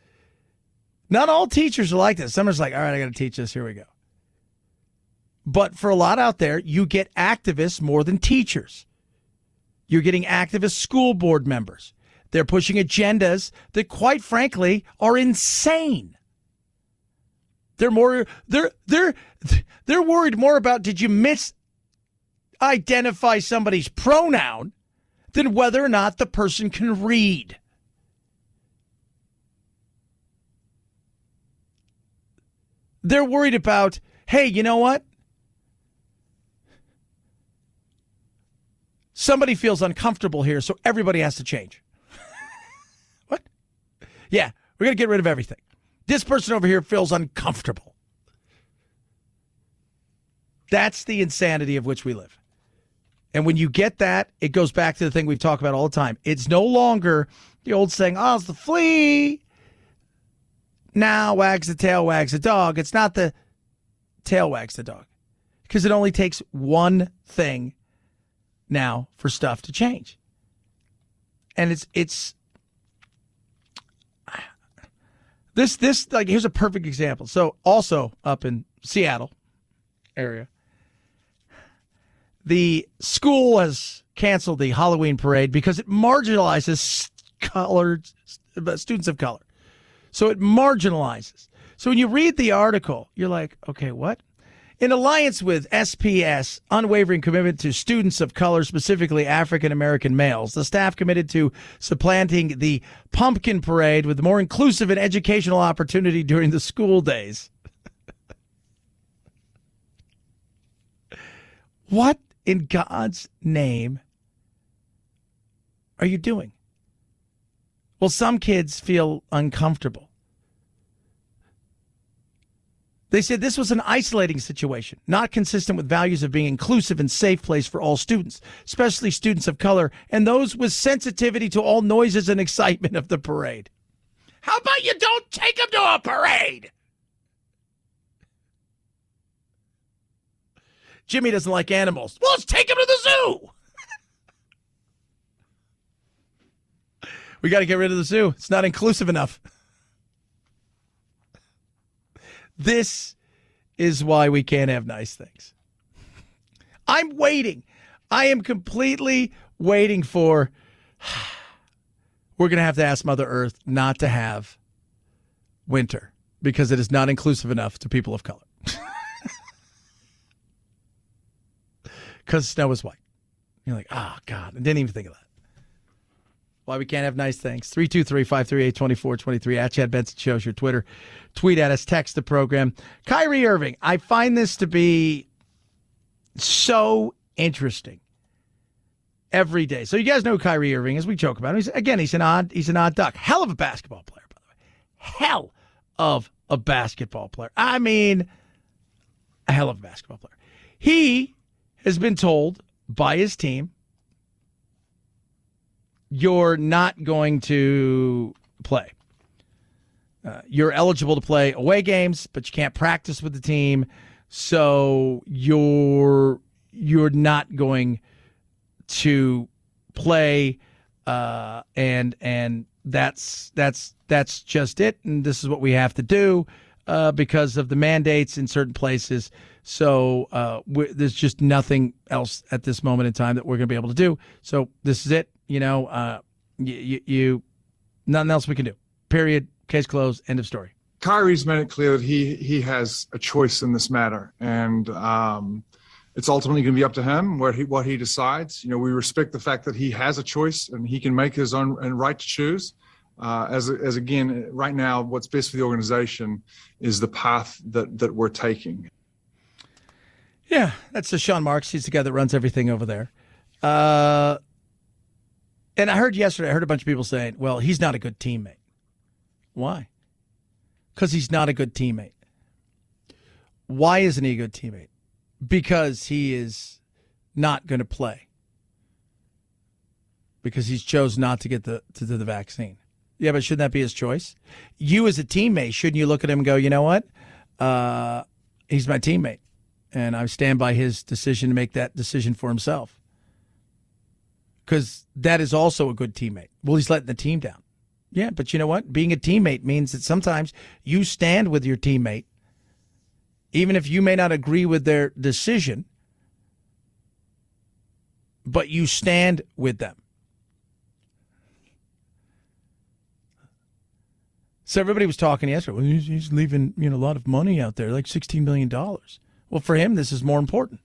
not all teachers are like this. Some are just like, all right, I got to teach this. Here we go. But for a lot out there, you get activists more than teachers. You're getting activist school board members. They're pushing agendas that, quite frankly, are insane. They're worried more about, did you misidentify somebody's pronoun, than whether or not the person can read. They're worried about, hey, you know what? Somebody feels uncomfortable here, so everybody has to change. What? Yeah, we're going to get rid of everything. This person over here feels uncomfortable. That's the insanity of which we live. And when you get that, it goes back to the thing we've talked about all the time. It's no longer the old saying, oh, it's the flea. Now wags the tail, wags the dog. It's not the tail wags the dog. Because it only takes one thing now for stuff to change. And it's this like, here's a perfect example. So also up in Seattle area, the school has canceled the Halloween parade because it marginalizes students of color. So it marginalizes. So when you read the article, you're like, okay, what? In alliance with SPS, unwavering commitment to students of color, specifically African-American males, the staff committed to supplanting the pumpkin parade with more inclusive and educational opportunity during the school days. What in God's name are you doing? Well, some kids feel uncomfortable. They said this was an isolating situation, not consistent with values of being inclusive and safe place for all students, especially students of color and those with sensitivity to all noises and excitement of the parade. How about you don't take them to a parade? Jimmy doesn't like animals. Well, let's take him to the zoo. We got to get rid of the zoo. It's not inclusive enough. This is why we can't have nice things. I'm waiting. I am completely waiting for... We're going to have to ask Mother Earth not to have winter because it is not inclusive enough to people of color. Because snow is white. You're like, oh, God. I didn't even think of that. Why we can't have nice things. 323-538-2423 at Chad Benson Show's your Twitter. Tweet at us, text the program. Kyrie Irving, I find this to be so interesting every day. So you guys know who Kyrie Irving is. We joke about him. He's an odd duck. Hell of a basketball player, by the way. Hell of a basketball player. I mean, a hell of a basketball player. He has been told by his team, you're not going to play. You're eligible to play away games, but you can't practice with the team. So you're not going to play, and that's just it. And this is what we have to do because of the mandates in certain places. So there's just nothing else at this moment in time that we're going to be able to do. So this is it. Nothing else we can do. Period. Case closed. End of story.
Kyrie's made it clear that he has a choice in this matter, and it's ultimately going to be up to him what he decides. We respect the fact that he has a choice and he can make his own and right to choose. As again, right now, what's best for the organization is the path that we're taking.
Yeah, that's Sean Marks. He's the guy that runs everything over there. And I heard yesterday, a bunch of people saying, well, he's not a good teammate. Why? Because he's not a good teammate. Why isn't he a good teammate? Because he is not going to play. Because he's chose not to get the vaccine. Yeah, but shouldn't that be his choice? You as a teammate, shouldn't you look at him and go, you know what? He's my teammate. And I stand by his decision to make that decision for himself. Because that is also a good teammate. Well, he's letting the team down. Yeah, but you know what? Being a teammate means that sometimes you stand with your teammate, even if you may not agree with their decision, but you stand with them. So everybody was talking yesterday. Well, he's leaving a lot of money out there, like $16 million. Well, for him, this is more important.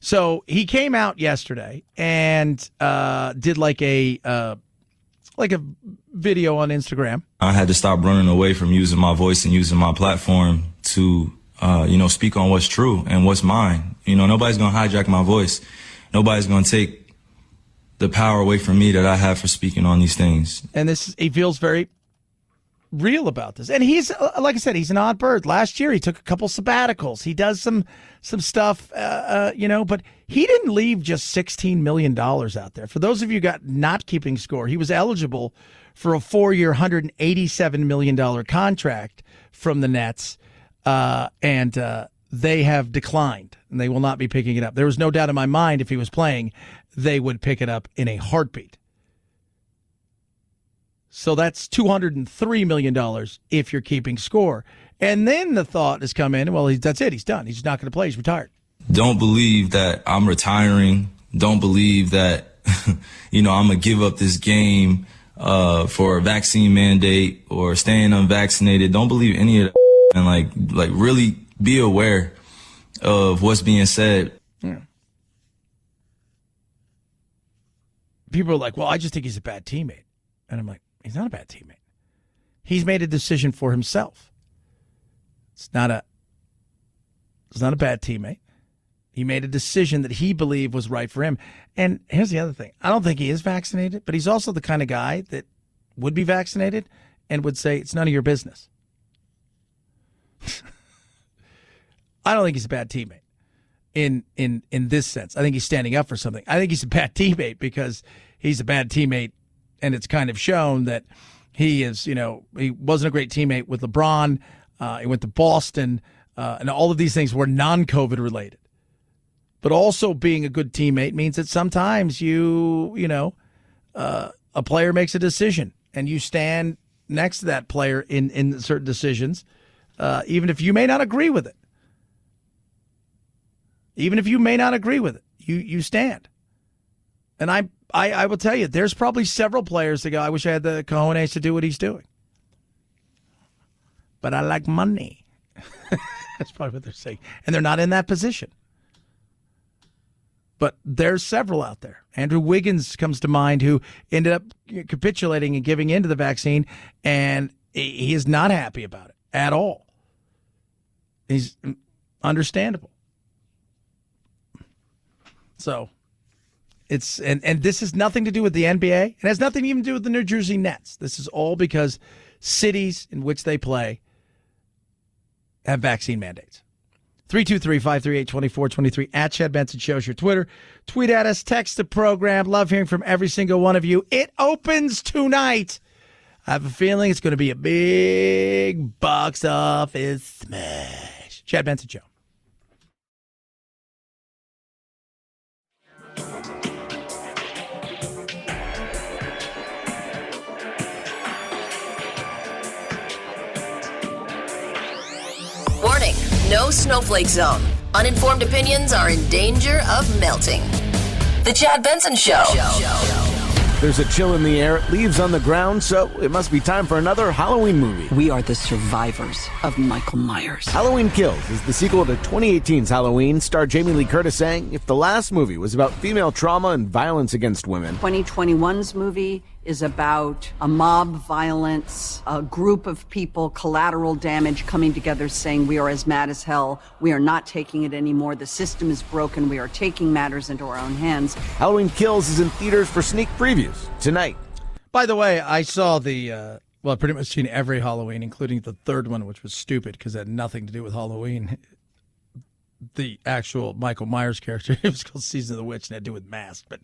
So he came out yesterday and did like a video on Instagram.
I had to stop running away from using my voice and using my platform to, speak on what's true and what's mine. Nobody's going to hijack my voice. Nobody's going to take the power away from me that I have for speaking on these things.
And he feels very real about this. And he's, like I said, he's an odd bird. Last year, he took a couple sabbaticals. He does some stuff, but he didn't leave just $16 million out there. For those of you not keeping score, he was eligible for a 4-year, $187 million contract from the Nets, and they have declined, and they will not be picking it up. There was no doubt in my mind if he was playing, they would pick it up in a heartbeat. So that's $203 million if you're keeping score. And then the thought has come in, well, that's it. He's done. He's not going to play. He's retired.
Don't believe that I'm retiring. Don't believe that, I'm going to give up this game for a vaccine mandate or staying unvaccinated. Don't believe any of that. And like really be aware of what's being said.
Yeah. People are like, well, I just think he's a bad teammate. And I'm like, he's not a bad teammate. He's made a decision for himself. It's not a bad teammate. He made a decision that he believed was right for him. And here's the other thing. I don't think he is vaccinated, but he's also the kind of guy that would be vaccinated and would say, it's none of your business. I don't think he's a bad teammate in this sense. I think he's standing up for something. I think he's a bad teammate because he's a bad teammate, and it's kind of shown that he is, he wasn't a great teammate with LeBron. He went to Boston, and all of these things were non-COVID related. But also being a good teammate means that sometimes a player makes a decision, and you stand next to that player in certain decisions, even if you may not agree with it. Even if you may not agree with it, you stand. And I will tell you, there's probably several players that go, I wish I had the cojones to do what he's doing. But I like money. That's probably what they're saying. And they're not in that position. But there's several out there. Andrew Wiggins comes to mind, who ended up capitulating and giving in to the vaccine, and he is not happy about it at all. He's understandable. So it's and this has nothing to do with the NBA. It has nothing even to do with the New Jersey Nets. This is all because cities in which they play have vaccine mandates. 323-538-2423 at Chad Benson Show's your Twitter. Tweet at us, text the program. Love hearing from every single one of you. It opens tonight. I have a feeling it's going to be a big box office smash. Chad Benson Show.
Warning, no snowflake zone. Uninformed opinions are in danger of melting. The Chad Benson Show.
There's a chill in the air, leaves on the ground, so it must be time for another Halloween movie.
We are the survivors of Michael Myers.
Halloween Kills is the sequel to 2018's Halloween, star Jamie Lee Curtis saying if the last movie was about female trauma and violence against women,
2021's movie is about a mob violence, a group of people, collateral damage coming together saying we are as mad as hell. We are not taking it anymore. The system is broken. We are taking matters into our own hands.
Halloween Kills is in theaters for sneak previews tonight.
By the way, I saw I've pretty much seen every Halloween, including the third one, which was stupid because it had nothing to do with Halloween. The actual Michael Myers character, it was called Season of the Witch, and it had to do with masks. But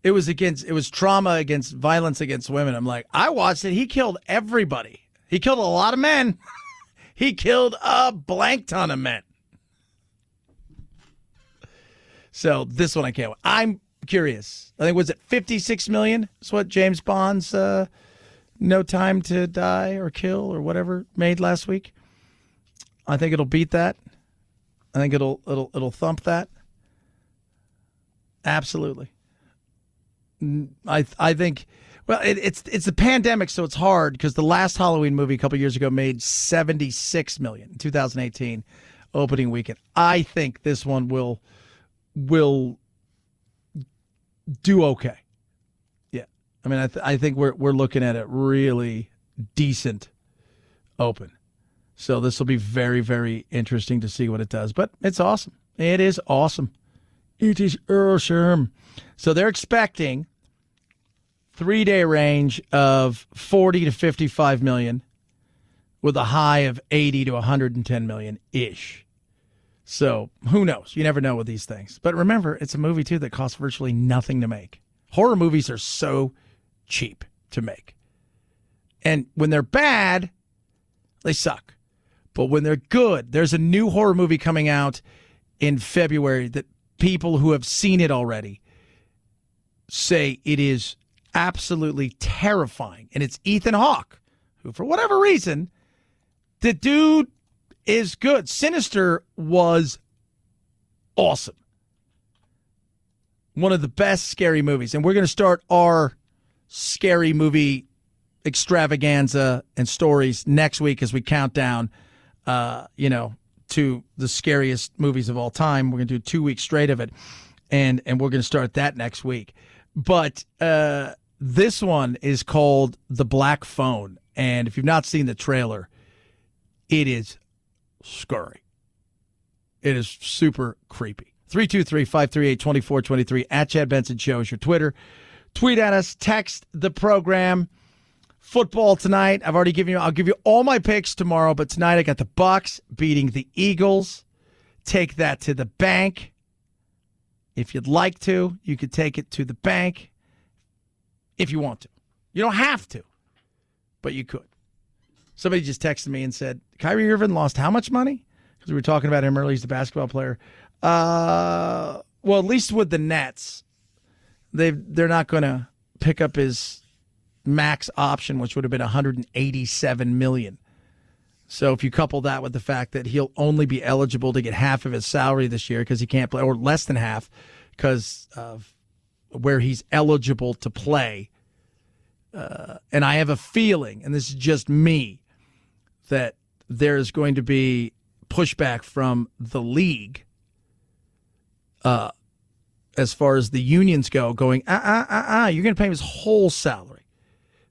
it was trauma against violence against women. I'm like, I watched it. He killed everybody. He killed a lot of men. He killed a blank ton of men. So this one I can't wait. I'm curious. I think, was it 56 million? Is what James Bond's No Time to Die or Kill or whatever made last week. I think it'll beat that. I think it'll thump that. Absolutely. I think, well, it's the pandemic, so it's hard because the last Halloween movie a couple years ago made 76 million in 2018 opening weekend. I think this one will do okay. Yeah, I mean, I think we're looking at a really decent open. So this will be very, very interesting to see what it does. But it's awesome. It is awesome. It is awesome. So they're expecting 3-day range of 40 to 55 million with a high of 80 to 110 million ish. So who knows? You never know with these things. But remember, it's a movie too that costs virtually nothing to make. Horror movies are so cheap to make. And when they're bad, they suck. But when they're good, there's a new horror movie coming out in February that people who have seen it already say it is absolutely terrifying. And it's Ethan Hawke, who, for whatever reason, the dude is good. Sinister was awesome. One of the best scary movies. And we're going to start our scary movie extravaganza and stories next week as we count down, to the scariest movies of all time. We're going to do 2 weeks straight of it. And we're going to start that next week. But this one is called The Black Phone. And if you've not seen the trailer, it is scary. It is super creepy. 323-538-2423 at Chad Benson Show is your Twitter. Tweet at us. Text the program. Football tonight. I'll give you all my picks tomorrow, but tonight I got the Bucs beating the Eagles. Take that to the bank. If you'd like to, you could take it to the bank if you want to. You don't have to, but you could. Somebody just texted me and said, Kyrie Irving lost how much money? Because we were talking about him earlier. He's the basketball player. Well, at least with the Nets, they're not going to pick up his max option, which would have been $187 million. So if you couple that with the fact that he'll only be eligible to get half of his salary this year because he can't play, or less than half because of where he's eligible to play. And I have a feeling, and this is just me, that there's going to be pushback from the league as far as the unions go, going, you're going to pay him his whole salary.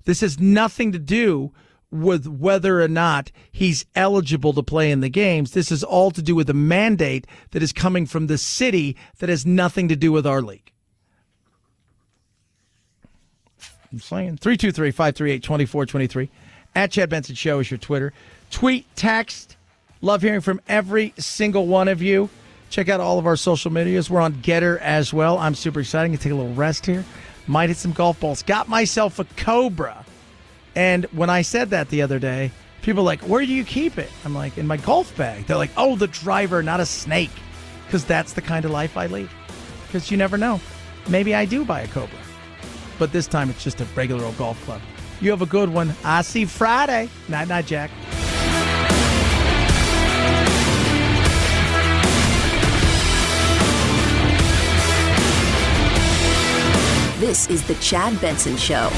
This has nothing to do with whether or not he's eligible to play in the games. This is all to do with a mandate that is coming from the city that has nothing to do with our league. I'm saying 323-538-2423 at Chad Benson Show is your Twitter. Tweet, text. Love hearing from every single one of you. Check out all of our social medias. We're on Getter as well. I'm super excited. I'm going to take a little rest here. Might hit some golf balls. Got myself a Cobra. And when I said that the other day, people are like, where do you keep it? I'm like, in my golf bag. They're like, oh, the driver, not a snake. Because that's the kind of life I lead. Because you never know. Maybe I do buy a Cobra. But this time it's just a regular old golf club. You have a good one. I see Friday. Night, night, Jack.
This is the Chad Benson Show.